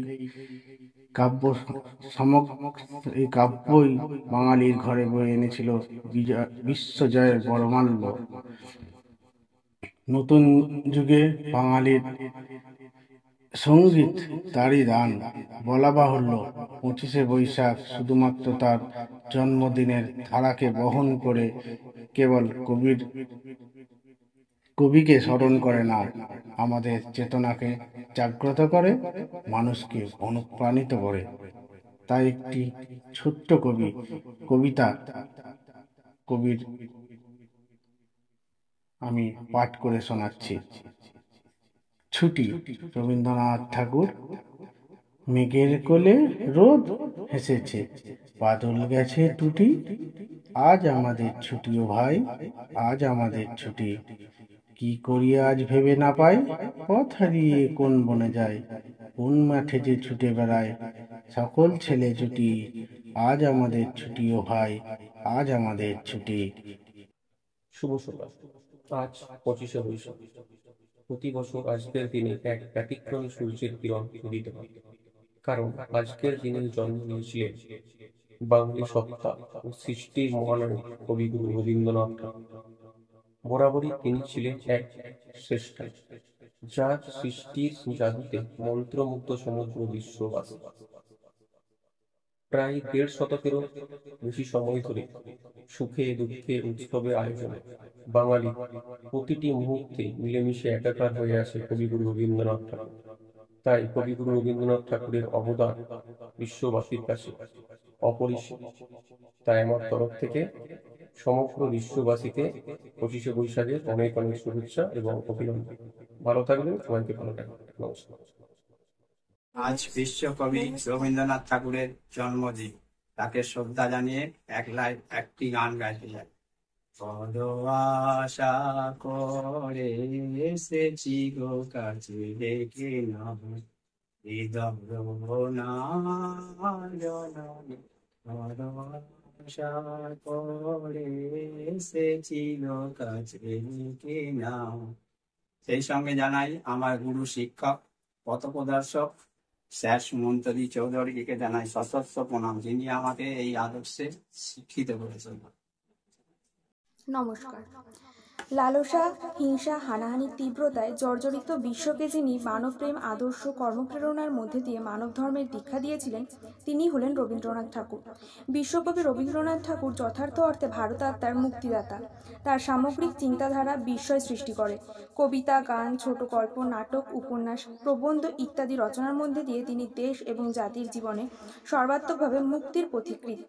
কাব্যই বাঙালির ঘরে বয়ে এনেছিল বিশ্বজয়ের বড়মাল্য। নতুন যুগে বাঙালির সঙ্গীত তারই দান। বলা বাহুল্য, 25শে বৈশাখ শুধুমাত্র তার জন্মদিনের ধারাকে বহন করে কেবল কবিকে স্মরণ করে না, আমাদের চেতনাকে জাগ্রত করে, মানুষকে অনুপ্রাণিত করে। তাই একটি ছোট্ট কবিতা কবির আমি পাঠ করে শোনাচ্ছি। ছুটি, রবীন্দ্রনাথ ঠাকুর। মেঘের কোলে রোদ হেসেছে, বাদল গেছে টুটি, আজ আমাদের ছুটি ও ভাই, আজ আমাদের ছুটি। কি করি আজ ভেবে না পাই, পথ হারিয়ে কোন বনে যায়, কোন মাঠে যে ছুটে বেড়ায় সকল ছেলে জুটি, আজ আমাদের ছুটি ও ভাই, আজ আমাদের ছুটি। শুভ সকাল। আজ 25শে বৈশাখ। প্রতি বছর আজকের দিনে এক ব্যতিক্রমী সূর্যের কিরণ উদিত হয়, কারণ আজকের দিনে জন্ম নিয়েছিলেন বাঙালি সত্তা ও সৃষ্টির মহানায়ক কবিগুরু রবীন্দ্রনাথ ঠাকুর। বরাবরই তিনি ছিলেন এক শ্রেষ্ঠা, যার সৃষ্টির জাদুতে মন্ত্রমুগ্ধ সমগ্র বিশ্ববাসী। প্রায় ১.৫ শতকেরও বেশি সময় ধরে সুখে দুঃখে উৎসবের আয়োজনে বাঙালি প্রতিটি মুহূর্তে মিলেমিশে একাকার হয়ে আছে কবিগুরু রবীন্দ্রনাথ ঠাকুর। তাই কবিগুরু রবীন্দ্রনাথ ঠাকুরের অবদান বিশ্ববাসীর কাছে অপরিসীম। তাই আমার তরফ থেকে সমগ্র বিশ্ববাসীকে 25শে বৈশাখের অনেক অনেক শুভেচ্ছা এবং অভিনন্দন। ভালো থাকবেন, সবাইকে ভালো থাকবেন। নমস্কার। আজ বিশ্বকবি রবীন্দ্রনাথ ঠাকুরের জন্মদিন। তাকে শ্রদ্ধা জানিয়ে একটি গান গাইতে চাই। বড় আশা করে এসেছি গো কাছে, দেখে না হৃদয় না জননী। বড় আশা করে এসেছি গো কাছে, দেখে না। সেই সঙ্গে জানাই আমার গুরু শিক্ষক পথপ্রদর্শক স্যার সুমন্তদী চৌধুরীকে জানাই সশস্ত্র প্রণাম, যিনি আমাকে এই আদর্শে শিক্ষিত করেছেন। নমস্কার। লালসা, হিংসা, হানাহানির তীব্রতায় জর্জরিত বিশ্বকে যিনি মানবপ্রেম, আদর্শ, কর্মপ্রেরণার মধ্যে দিয়ে মানব ধর্মের দীক্ষা দিয়েছিলেন, তিনি হলেন রবীন্দ্রনাথ ঠাকুর। বিশ্বকবি রবীন্দ্রনাথ ঠাকুর যথার্থ অর্থে ভারত আত্মার মুক্তিদাতা। তার সামগ্রিক চিন্তাধারা বিস্ময় সৃষ্টি করে। কবিতা, গান, ছোট গল্প, নাটক, উপন্যাস, প্রবন্ধ ইত্যাদি রচনার মধ্যে দিয়ে তিনি দেশ এবং জাতির জীবনে সর্বাত্মকভাবে মুক্তির পথিকৃৎ।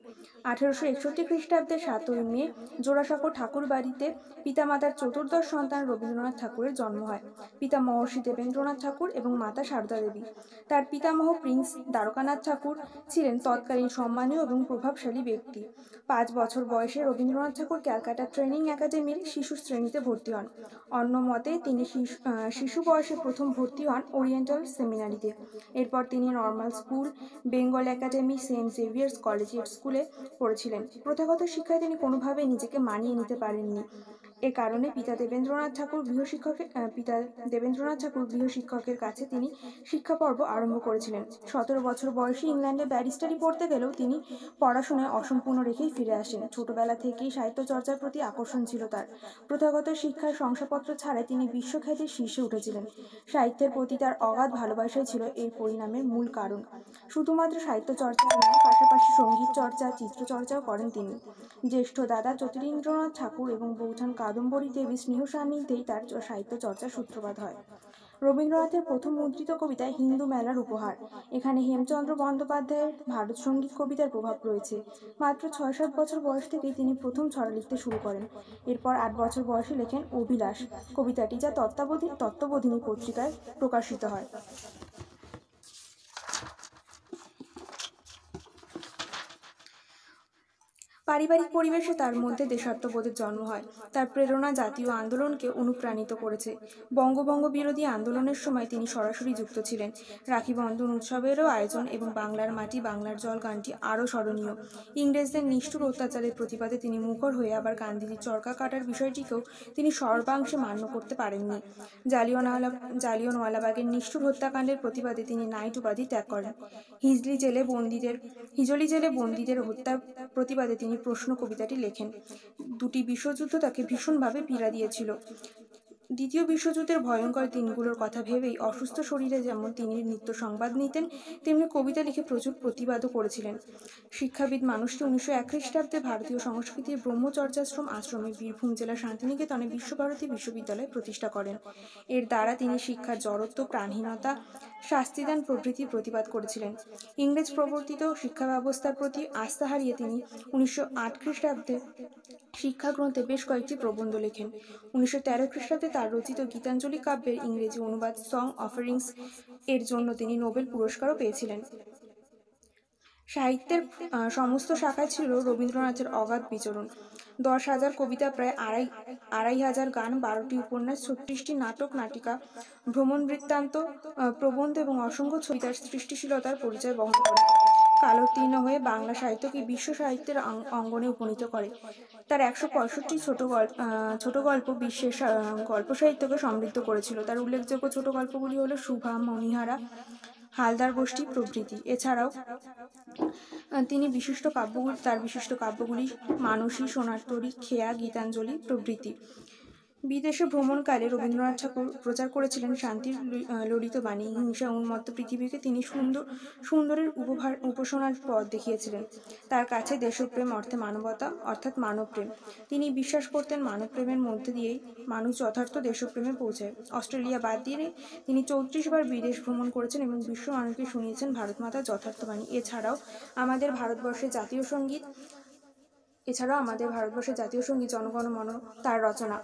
1861 খ্রিস্টাব্দের 7ই মে জোড়াসাঁকো ঠাকুর বাড়িতে পিতামাতার চতুর্দশ সন্তান রবীন্দ্রনাথ ঠাকুরের জন্ম হয়। পিতা মহর্ষি দেবেন্দ্রনাথ ঠাকুর এবং মাতা সারদা দেবী। তার পিতামহ প্রিন্স দ্বারকানাথ ঠাকুর ছিলেন তৎকালীন সম্মানীয় এবং প্রভাবশালী ব্যক্তি। 5 বছর বয়সে রবীন্দ্রনাথ ঠাকুর ক্যালকাটা ট্রেনিং একাডেমির শিশু শ্রেণীতে ভর্তি হন। অন্য মতে তিনি শিশু বয়সে প্রথম ভর্তি হন ওরিয়েন্টাল সেমিনারিতে। এরপর তিনি normal school, Bengal academy, Saint Xavier's collegiate স্কুলে পড়েছিলেন। প্রথাগত শিক্ষায় তিনি কোনোভাবেই নিজেকে মানিয়ে নিতে পারেননি। এ কারণে পিতা দেবেন্দ্রনাথ ঠাকুর গৃহশিক্ষকের কাছে তিনি শিক্ষা পর্ব আরম্ভ করেছিলেন। 17 বছর বয়সে ইংল্যান্ডে ব্যারিস্টারি পড়তে গেলেও তিনি পড়াশোনায় অসম্পূর্ণ রেখেই ফিরে আসেন। ছোটবেলা থেকেই সাহিত্য চর্চার প্রতি আকর্ষণ ছিল তার। প্রথাগত শিক্ষার শংসাপত্র ছাড়াই তিনি বিশ্বখ্যাতির শীর্ষে উঠেছিলেন। সাহিত্যের প্রতি তার অগাধ ভালোবাসাই ছিল এই পরিণামের মূল কারণ। শুধুমাত্র সাহিত্য চর্চা নয়, পাশাপাশি সঙ্গীত চর্চা, চিত্রচর্চাও করেন তিনি। জ্যেষ্ঠ দাদা জ্যোতিরিন্দ্রনাথ ঠাকুর এবং বৌঠান কাদম্বরী দেবীর স্নেহ সান্নিধ্যেই তার সাহিত্য চর্চার সূত্রপাত হয়। রবীন্দ্রনাথের প্রথম মুদ্রিত কবিতা হিন্দু মেলার উপহার। এখানে হেমচন্দ্র বন্দ্যোপাধ্যায়ের ভারত সঙ্গীত কবিতার প্রভাব রয়েছে। মাত্র 6-7 বছর বয়স থেকেই তিনি প্রথম ছড়া লিখতে শুরু করেন। এরপর 8 বছর বয়সে লেখেন অভিলাষ কবিতাটি, যা তত্ত্ববোধিনী পত্রিকায় প্রকাশিত হয়। পারিবারিক পরিবেশে তার মধ্যে দেশাত্মবোধের জন্ম হয়। তার প্রেরণা জাতীয় আন্দোলনকে অনুপ্রাণিত করেছে। বঙ্গভঙ্গ বিরোধী আন্দোলনের সময় তিনি সরাসরি যুক্ত ছিলেন। রাখি বন্ধন উৎসবেরও আয়োজন এবং বাংলার মাটি বাংলার জল গানটি আরও স্মরণীয়। ইংরেজদের নিষ্ঠুর অত্যাচারের প্রতিবাদে তিনি মুখর হয়ে আবার গান্ধীজির চরকা কাটার বিষয়টিকেও তিনি সর্বাংশে মান্য করতে পারেননি। জালিয়ানওয়ালাবাগের নিষ্ঠুর হত্যাকাণ্ডের প্রতিবাদে তিনি নাইট উপাধি ত্যাগ করেন। হিজলি জেলে বন্দীদের হত্যার প্রতিবাদে তিনি প্রশ্ন কবিতাটি লেখেন। দুটি বিশ্বযুদ্ধ তাকে ভীষণভাবে পীড়া দিয়েছিল। দ্বিতীয় বিশ্বযুদ্ধের ভয়ঙ্কর দিনগুলোর কথা ভেবেই অসুস্থ শরীরে যেমন তিনি নিত্য সংবাদ নিতেন, তেমনি কবিতা লিখে প্রচুর প্রতিবাদও করেছিলেন। শিক্ষাবিদ মানুষটি 1901 খ্রিস্টাব্দে ভারতীয় সংস্কৃতির ব্রহ্মচর্যাশ্রম আশ্রমে বীরভূম জেলার শান্তিনিকেতনে বিশ্বভারতী বিশ্ববিদ্যালয় প্রতিষ্ঠা করেন। এর দ্বারা তিনি শিক্ষার জড়ত্ব, প্রাণহীনতা, শাস্তিদান প্রভৃতি প্রতিবাদ করেছিলেন। ইংরেজ প্রবর্তিত শিক্ষা ব্যবস্থার প্রতি আস্থা হারিয়ে তিনি 1908 খ্রিস্টাব্দে শিক্ষাগ্রন্থে বেশ কয়েকটি প্রবন্ধ লেখেন। 1913 খ্রিস্টাব্দে তার রচিত গীতাঞ্জলি কাব্যের ইংরেজি অনুবাদ সং অফারিংস এর জন্য তিনি নোবেল পুরস্কারও পেয়েছিলেন। সাহিত্যের সমস্ত শাখায় ছিল রবীন্দ্রনাথের অগাধ বিচরণ। 10,000 কবিতা, প্রায় আড়াই হাজার গান, 12টি উপন্যাস, 36টি নাটক নাটিকা, ভ্রমণ বৃত্তান্ত, প্রবন্ধ এবং অসংখ্য ছবি তার সৃষ্টিশীলতার পরিচয় বহন করে। কালোত্তীর্ণ হয়ে বাংলা সাহিত্যকে বিশ্ব সাহিত্যের অঙ্গনে উপনীত করে। তার 165 ছোট গল্প বিশ্বের গল্প সাহিত্যকে সমৃদ্ধ করেছিল। তার উল্লেখযোগ্য ছোট গল্পগুলি হল সুভা, মণিহারা, হালদার গোষ্ঠী প্রভৃতি। এছাড়াও তার বিশিষ্ট কাব্যগুলি মানসী, সোনার তরী, খেয়া, গীতাঞ্জলি প্রভৃতি। বিদেশে ভ্রমণকালে রবীন্দ্রনাথ ঠাকুর প্রচার করেছিলেন শান্তির ললিত বাণী। হিংসা উন্মত্ত পৃথিবীকে তিনি সুন্দরের উপাসনার পথ দেখিয়েছিলেন। তার কাছে দেশপ্রেম অর্থে মানবতা অর্থাৎ মানবপ্রেম। তিনি বিশ্বাস করতেন মানবপ্রেমের মধ্যে দিয়েই মানুষ যথার্থ দেশপ্রেমে পৌঁছায়। অস্ট্রেলিয়া বাদ দিয়ে তিনি 34 বার বিদেশ ভ্রমণ করেছেন এবং বিশ্ব মানুষকে শুনিয়েছেন ভারত মাতার যথার্থ বাণী। এছাড়াও আমাদের ভারতবর্ষের জাতীয় সঙ্গীত জনগণ মন তার রচনা।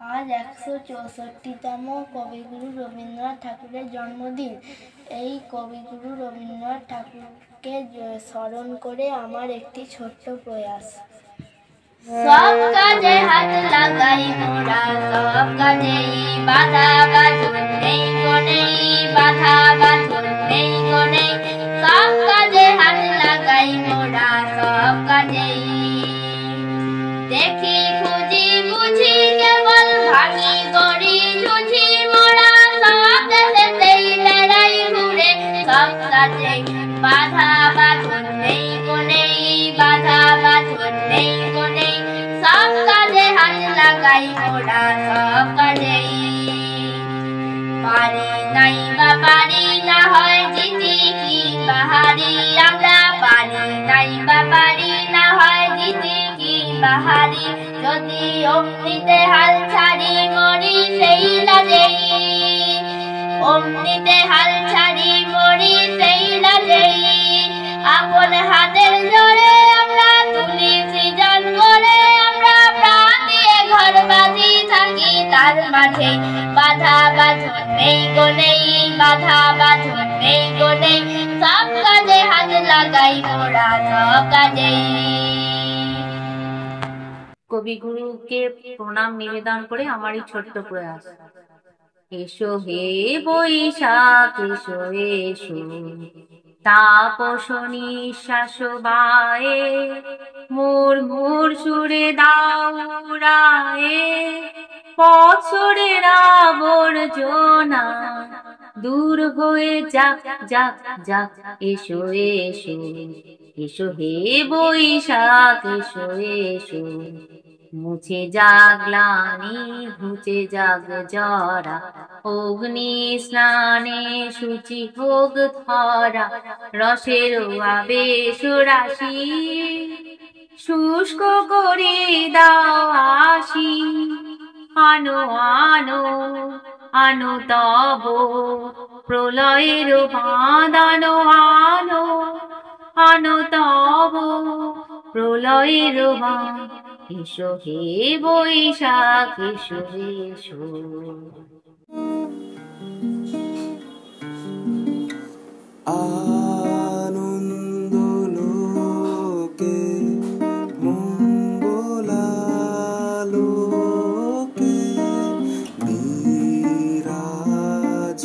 আজ 164তম কবিগুরু রবীন্দ্রনাথ ঠাকুরের জন্মদিন। এই কবিগুরু রবীন্দ্রনাথ ঠাকুরকে স্মরণ করে আমার একটি ছোট্ট প্রয়াস। সব কাজে হাত লাগাই মোরা, সব কাজেই বাধা বাঁধন নেই গো নেই, বাধা বাঁধন নেই গো নেই। সব কাজে হাত লাগাই মোরা, সব কাজেই দেখি খুঁজি বুঝি কেবল ভাগি গড়ি ঝুঝি মোরা। সব দেশেতেই লড়াই ঘুরে, সব কাজে বাধা বাঁধন নেই গো নেই, বাধা বাঁধন নেই গো নেই। সব কাজে হাত লাগাই মোরা, সব কাজেই পারি নাই বা পারি না হয় জিতি কি বাহারি। আমরা পারি নাই বা পারি না হয় জিতি কি বাহারি। যদি অমনিতে হাল ছাড়ি মরি সেই লাজেই, অমনিতে হাল ছাড়ি মরি সেই লাজেই। আপন হাতের জোরে আমরা তুলি সৃজন করে, আমরা প্রাণ দিয়ে ঘর বাঁধি থাকি তার মাঝে। বাধা বাঁধন নেই গো নেই, বাধা বাঁধন নেই গো নেই। সব কাজে হাত লাগাই মোরা, সব কাজেই। কবিগুরুকে প্রণাম নিবেদন করে আমার এই ছোট্ট প্রয়াস। এসো হে বৈশাখ এসো এসো, তাপস নিঃশ্বাস বায়ে, মোর মোর সুরে দাও উড়ায়ে। বছরের আবর্জনা দূর হয়ে যাক যাক যাক। এসো এসো এসো হে বৈশাখ এসো এসো, মুছে যাক গ্লানি ঘুচে যাক জরা। অগ্নি স্নানে শুচি হোক ধরা, রসের আবেশ রাশি শুষ্ক করে দাও আসি। আনো আনো আনো তব প্রলয়ের বাঁধানো, আনো আনো তব প্রলয়ের বাঁধ। এসো হে বৈশাখ এসো এসো। আনন্দ লোকে মঙ্গলালোকে বিরাজ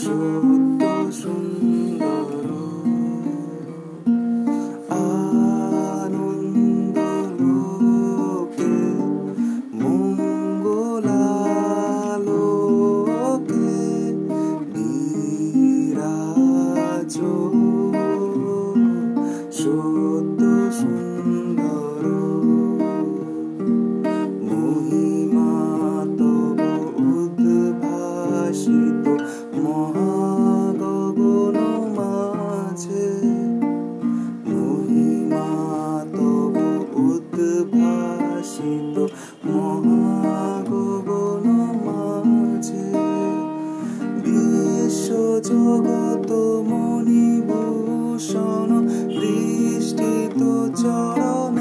সত্য সুন্দর। আনন্দ লোকে মঙ্গলালোকে বিরাজ সত্য সুন্দর। মহিমা তব উদ্ভাসিত মহাগগন মাঝে। মহিমা তব উদ্ভাসিত মহাগগন মাঝে। বিশ্ব জগত মণিভূষণ দৃষ্টিত চরণ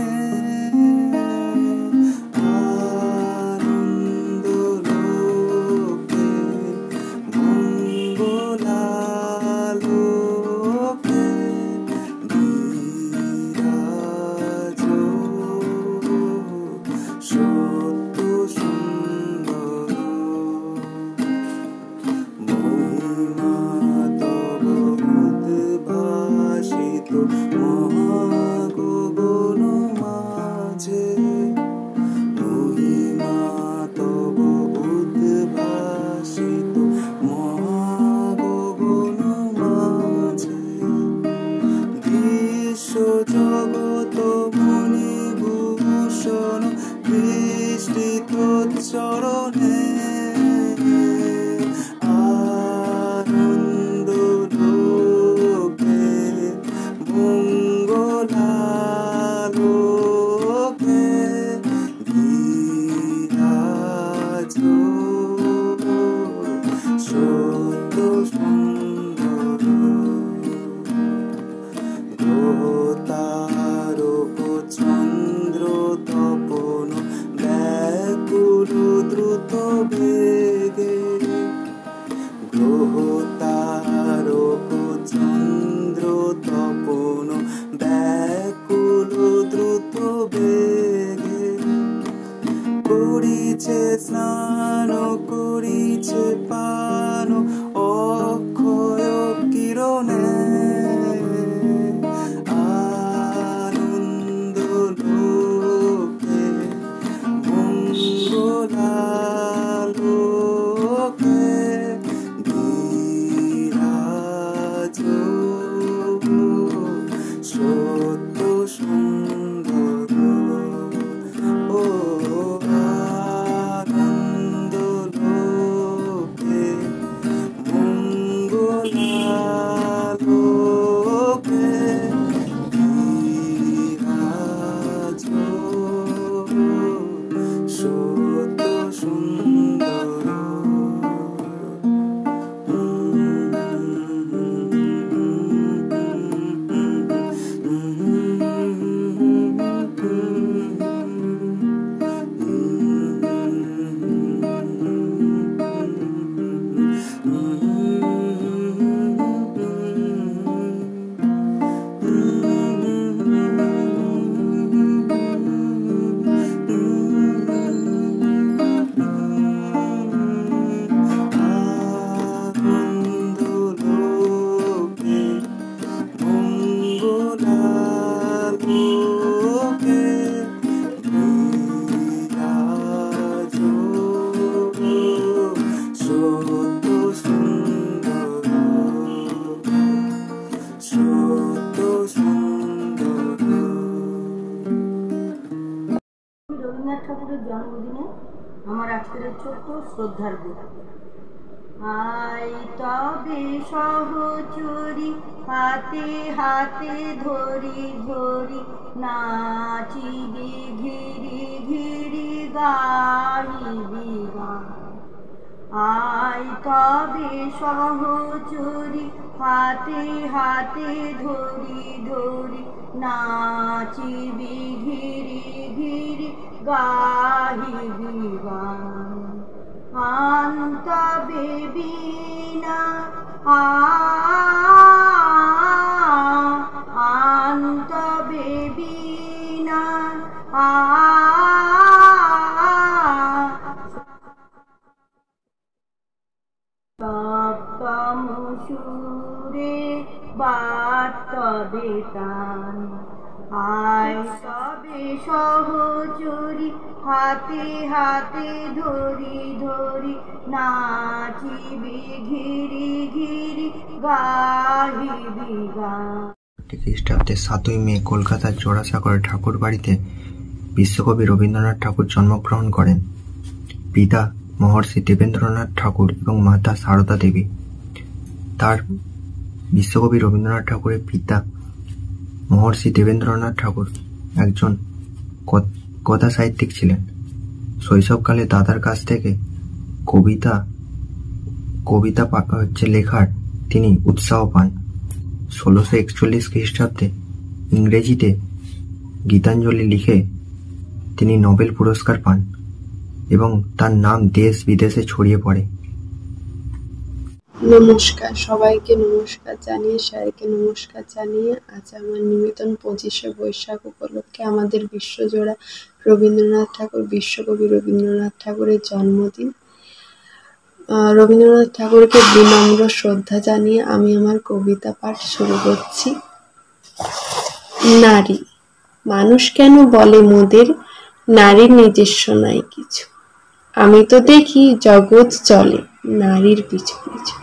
জগত মণিভূষণ বিস্তৃত চরণে আনন্দ লোকে মঙ্গলালোকে বিরাজ সত্য সুন্দর গ্রহতারক চন্দ্র তপন ব্যাকুল দ্রুত বেগে গ্রহতারক চন্দ্র তপন ব্যাকুল দ্রুত বেগে করিছে স্নান করিছে পান অক্ষয় কিরণে আনন্দ লোকে মঙ্গলালোকে বিরাজ সত্য সুন্দর ও আনন্দ লোকে মঙ্গলালোকে বিরাজ সত্য সুন্দর আনন্দ লোকে মঙ্গলালোকে বিরাজ সত্য সুন্দর সত্য সুন্দর। রবীন্দ্রনাথ ঠাকুরের জন্মদিনে আমার আজকের ছোট্ট শ্রদ্ধার গীত। আই তবে সহচরি হাতে হাতে ধরি ধরি নাচিবি ঘিরি ঘিরি গাহিবি গান। আই তবে সহচরি হাতে হাতে ধরি ধরি নাচিবি ঘিরি ঘিরি গাহিবি গান। আন্ত বেবিনা আন্ত বেবিনা সপ্তম সুরে বাদ তবে টান। আয় তবে সহচরি হাতে হাতে ধরি ধরি নাচিবি ঘিরি ঘিরি গাহিবি গান। খ্রিস্টাব্দে 7ই মে কলকাতার জোড়াসাঁকোর ঠাকুর বাড়িতে বিশ্বকবি রবীন্দ্রনাথ ঠাকুর জন্মগ্রহণ করেন। পিতা মহর্ষি দেবেন্দ্রনাথ ঠাকুর এবং মাতা সারদা দেবী। তার বিশ্বকবি রবীন্দ্রনাথ ঠাকুরের পিতা মহর্ষি দেবেন্দ্রনাথ ঠাকুর একজন কথা সাহিত্যিক ছিলেন। শৈশবকালে দাদার কাছ থেকে কবিতা লেখার তিনি উৎসাহ পান। 1641 খ্রিস্টাব্দে ইংরেজিতে গীতাঞ্জলি লিখে তিনি নোবেল পুরস্কার পান এবং তার নাম দেশ বিদেশে ছড়িয়ে পড়ে। নমস্কার, সবাইকে নমস্কার জানিয়ে স্যারকে নমস্কার জানিয়ে আজ আমার নিবেদন 25শে বৈশাখ উপলক্ষে আমাদের বিশ্বজোড়া রবীন্দ্রনাথ ঠাকুর, বিশ্বকবি রবীন্দ্রনাথ ঠাকুরের জন্মদিন। রবীন্দ্রনাথ ঠাকুরকে বিনম্র শ্রদ্ধা জানিয়ে আমি আমার কবিতা পাঠ শুরু করছি। নারী। মানুষ কেন বলে মোদের নারীর নিজস্ব নাই কিছু, আমি তো দেখি জগৎ চলে নারীর পিছু পিছু।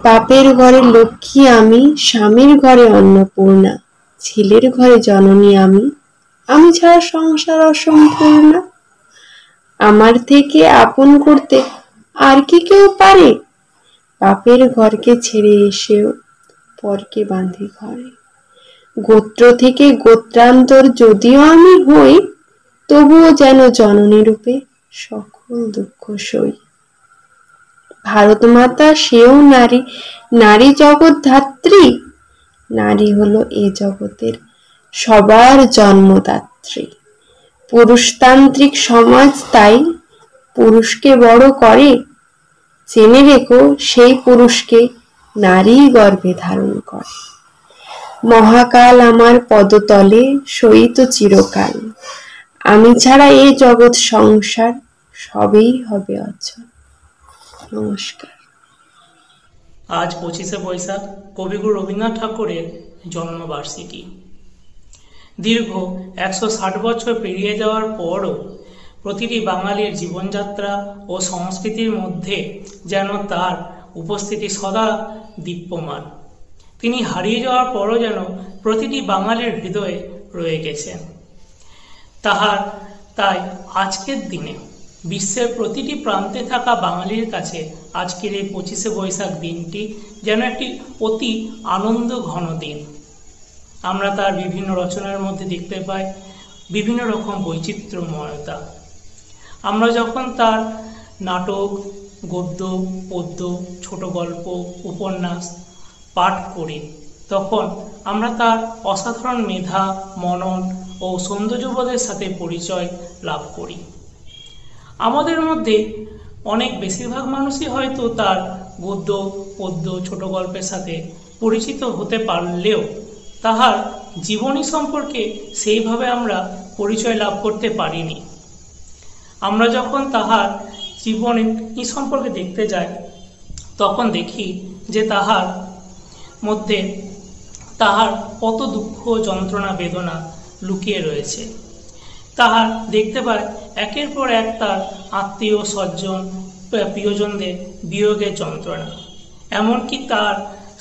বাপের ঘরে লক্ষ্মী আমি, স্বামীর ঘরে অন্নপূর্ণা, ছেলের ঘরে জননী আমি, আমি ছাড়া সংসার অসম্পূর্ণ। আমার থেকে আপন করতে আর কি কেউ পারে? বাপের ঘরকে ছেড়ে এসেও পরকে বাঁধি ঘরে। গোত্র থেকে গোত্রান্তর যদিও আমি হই, তবুও যেন জননী রূপে সকল দুঃখ সই। ভারত মাতা সেও নারী, নারী জগৎ ধাত্রী। নারী হলো এ জগতের সবার জন্মদাত্রী। পুরুষতান্ত্রিক সমাজ তাই পুরুষকে বড় করে। জেনে রেখো সেই পুরুষকে নারী গর্ভে ধারণ করে। মহাকাল আমার পদতলে সইত চিরকাল, আমি ছাড়া এ জগৎ সংসার সবেই হবে অচল। নমস্কার। আজ 25শে বৈশাখ কবিগুরু রবীন্দ্রনাথ ঠাকুরের জন্মবার্ষিকী। দীর্ঘ 160 বছর পেরিয়ে যাওয়ার পরও প্রতিটি বাঙালির জীবনযাত্রা ও সংস্কৃতির মধ্যে যেন তার উপস্থিতি সদা দীপ্যমান। তিনি হারিয়ে যাওয়ার পরও যেন প্রতিটি বাঙালির হৃদয়ে রয়ে গেছেন। তাই আজকের দিনে বিশ্বের প্রতিটি প্রান্তে থাকা বাঙালির কাছে আজকের এই 25শে বৈশাখ দিনটি যেন একটি অতি আনন্দ ঘন দিন। আমরা তার বিভিন্ন রচনার মধ্যে দেখতে পাই বিভিন্ন রকম বৈচিত্র্যময়তা। আমরা যখন তার নাটক, গদ্য, পদ্য, ছোট গল্প, উপন্যাস পাঠ করি, তখন আমরা তার অসাধারণ মেধা, মনন ও সৌন্দর্যবোধের সাথে পরিচয় লাভ করি। আমাদের মধ্যে বেশিরভাগ মানুষই হয়তো তার গদ্য, পদ্য, ছোট গল্পের সাথে পরিচিত হতে পারলেও তাহার জীবনী সম্পর্কে সেইভাবে আমরা পরিচয় লাভ করতে পারিনি। আমরা যখন তাহার জীবনী সম্পর্কে দেখতে যাই, তখন দেখি যে তাহার মধ্যে তাহার কত দুঃখ, যন্ত্রণা, বেদনা লুকিয়ে রয়েছে। তাহার দেখতে পায় একের পর এক তার আত্মীয় স্বজন, প্রিয়জনদের বিয়োগের যন্ত্রণা। এমনকি তার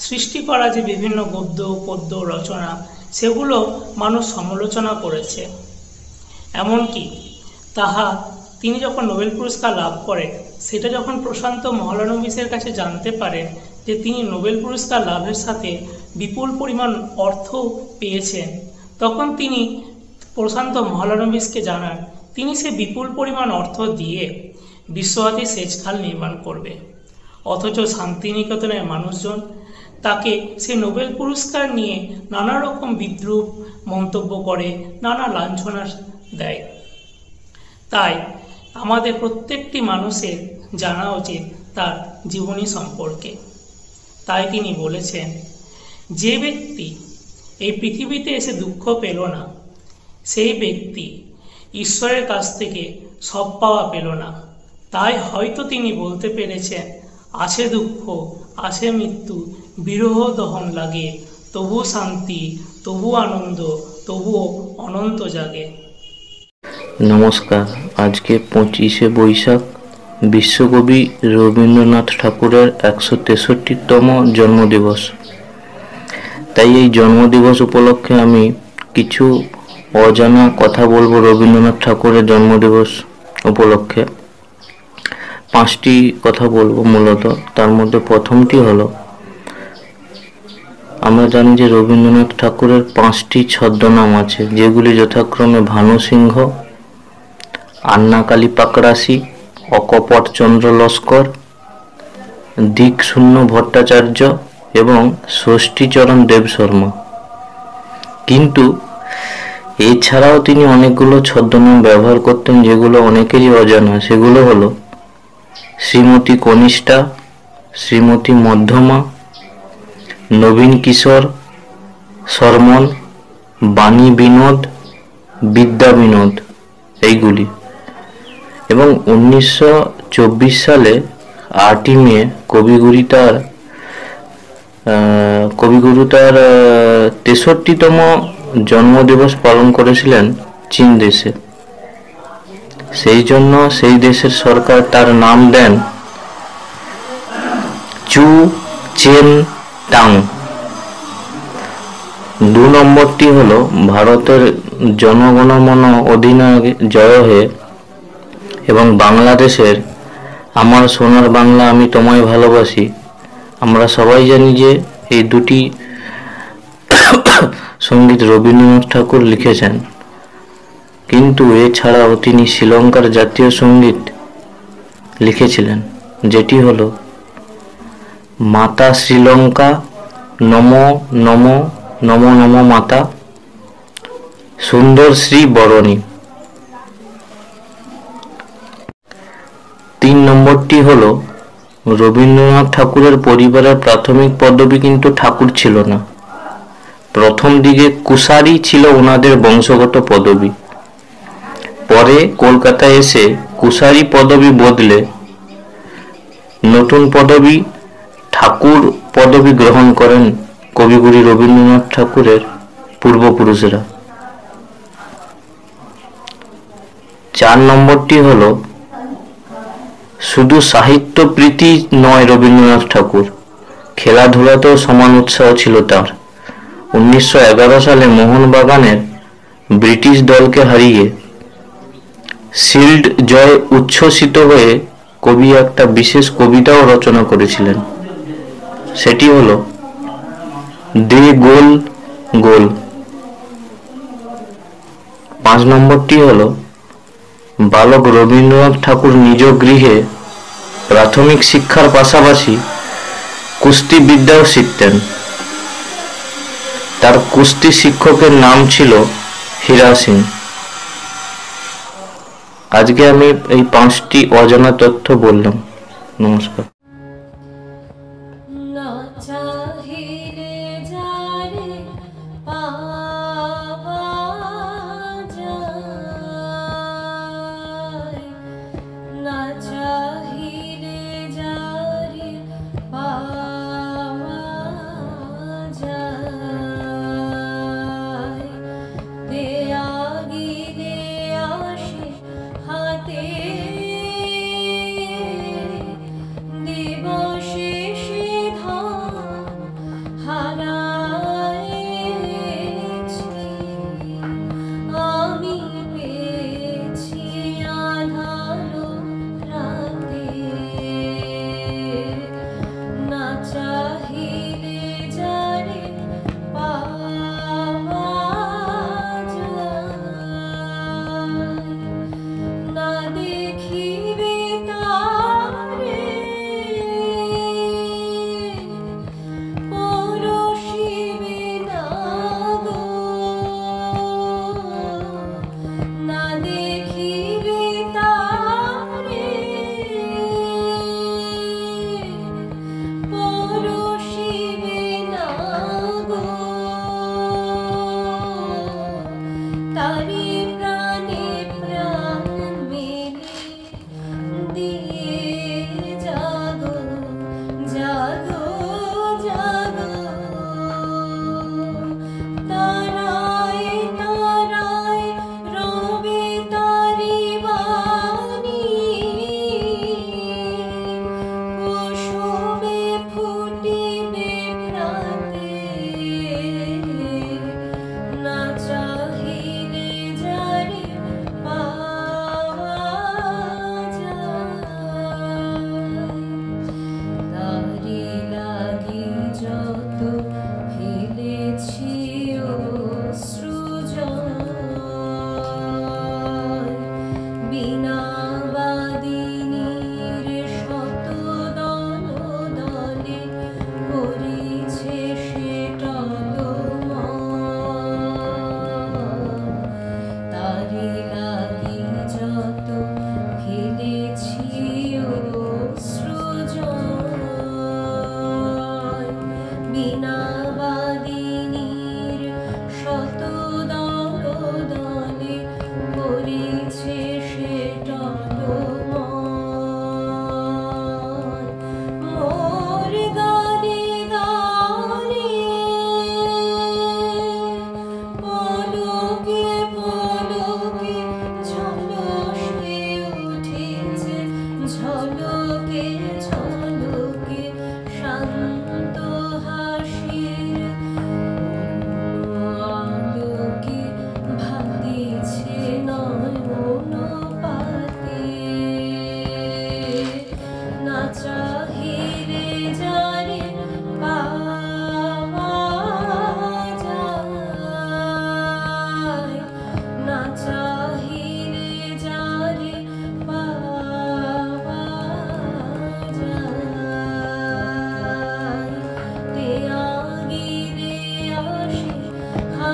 সৃষ্টি করা যে বিভিন্ন গদ্য, পদ্য, রচনা, সেগুলো মানুষ সমালোচনা করেছে। এমনকি তিনি যখন নোবেল পুরস্কার লাভ করেন, সেটা যখন প্রশান্ত মহলানবিশের কাছে জানতে পারেন যে তিনি নোবেল পুরস্কার লাভের সাথে বিপুল পরিমাণ অর্থ পেয়েছেন, তখন তিনি প্রশান্ত মহলানবিশকে জানান তিনি সে বিপুল পরিমাণ অর্থ দিয়ে বিশ্বব্যাপী সেচ খাল নির্মাণ করবে। অথচ শান্তিনিকেতনের মানুষজন তাকে সে নোবেল পুরস্কার নিয়ে নানা রকম বিদ্রূপ মন্তব্য করে, নানা লাঞ্ছনা দেয়। তাই আমাদের প্রত্যেকটি মানুষের জানা উচিত তার জীবনী সম্পর্কে। তাই তিনি বলেছেন, যে ব্যক্তি এই পৃথিবীতে এসে দুঃখ পেল না, সেই ব্যক্তি ঈশ্বরের কাছ থেকে সব পাওয়া পেল না। তাই হয়তো তিনি বলতে পেরেছেন, আছে দুঃখ, আছে মৃত্যু, বিরহ দহন লাগে, তবু শান্তি, তবু আনন্দ, তবুও অনন্ত জাগে। নমস্কার। আজকে 25শে বৈশাখ বিশ্বকবি রবীন্দ্রনাথ ঠাকুরের 163তম জন্মদিবস। তাই এই জন্মদিবস উপলক্ষে আমি কিছু অজানা কথা বলবো রবীন্দ্রনাথ ঠাকুরের জন্মদিবস উপলক্ষে। 5টি কথা বলবো মূলত। তার মধ্যে প্রথমটি হলো, আমরা জানি যে রবীন্দ্রনাথ ঠাকুরের 5টি ছদ্মনাম আছে, যেগুলি যথাক্রমে ভানু সিংহ, আন্নাকালী পাকরাশি, অকপট চন্দ্র লস্কর, দিকশূন্য ভট্টাচার্য এবং ষষ্ঠীচরণ দেব শর্মা। কিন্তু এছাড়াও তিনি অনেকগুলো ছদ্মনাম ব্যবহার করতেন, যেগুলো অনেকেরই অজানা। সেগুলো হলো শ্রীমতী কনিষ্ঠা, শ্রীমতী মধ্যমা, নবীন কিশোর, শর্মন, বাণী বিনোদ, বিদ্যা বিনোদ, এইগুলি। এবং 1924 সালে 8ই মে কবিগুরু তার 63তম জন্মদিবস পালন করেছিলেন চীন দেশে। সেই জন্য সেই দেশের সরকার তার নাম দেন চু চেন টাং। দু নম্বরটি হলো ভারতের জনগণমন অধিনায়ক জয় হে এবং বাংলাদেশের আমার সোনার বাংলা আমি তোমায় ভালোবাসি। আমরা সবাই জানি যে এই দুটি সঙ্গীত রবীন্দ্রনাথ ঠাকুর লিখেছেন, কিন্তু এছাড়াও তিনি শ্রীলঙ্কার জাতীয় সঙ্গীত লিখেছিলেন, যেটি হলো মাতা শ্রীলঙ্কা নম নম নম নম মাতা সুন্দর শ্রী বরণী। 3 নম্বরটি হলো রবীন্দ্রনাথ ঠাকুরের পরিবারের প্রাথমিক পদবী কিন্তু ঠাকুর ছিল না। প্রথম দিকে কুশারি ছিল ওনাদের বংশগত পদবী। পরে কলকাতায় এসে কুশারি পদবী বদলে নতুন পদবী ঠাকুর পদবী গ্রহণ করেন কবিগুরু রবীন্দ্রনাথ ঠাকুরের পূর্বপুরুষেরা। 4 নম্বরটি হলো শুধু সাহিত্য প্রীতি নয়, রবীন্দ্রনাথ ঠাকুর খেলাধুলাতেও সমান উৎসাহ ছিল তার। 1911 সালে মোহনবাগানের ব্রিটিশ দলকে হারিয়ে শিল্ড জয় উচ্ছ্বসিত হয়ে কবি একটা বিশেষ কবিতাও রচনা করেছিলেন, সেটি হলো দে গোল গোল। 5 নম্বরটি হলো বালক রবীন্দ্রনাথ ঠাকুর নিজ গৃহে প্রাথমিক শিক্ষার পাশাপাশি কুস্তি বিদ্যাও শিখতেন। তার কুস্তি শিক্ষকের নাম ছিল হীরা সিং। আজকে আমি এই 5টি অজানা তথ্য বললাম। নমস্কার। না চাহিলে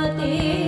রাতে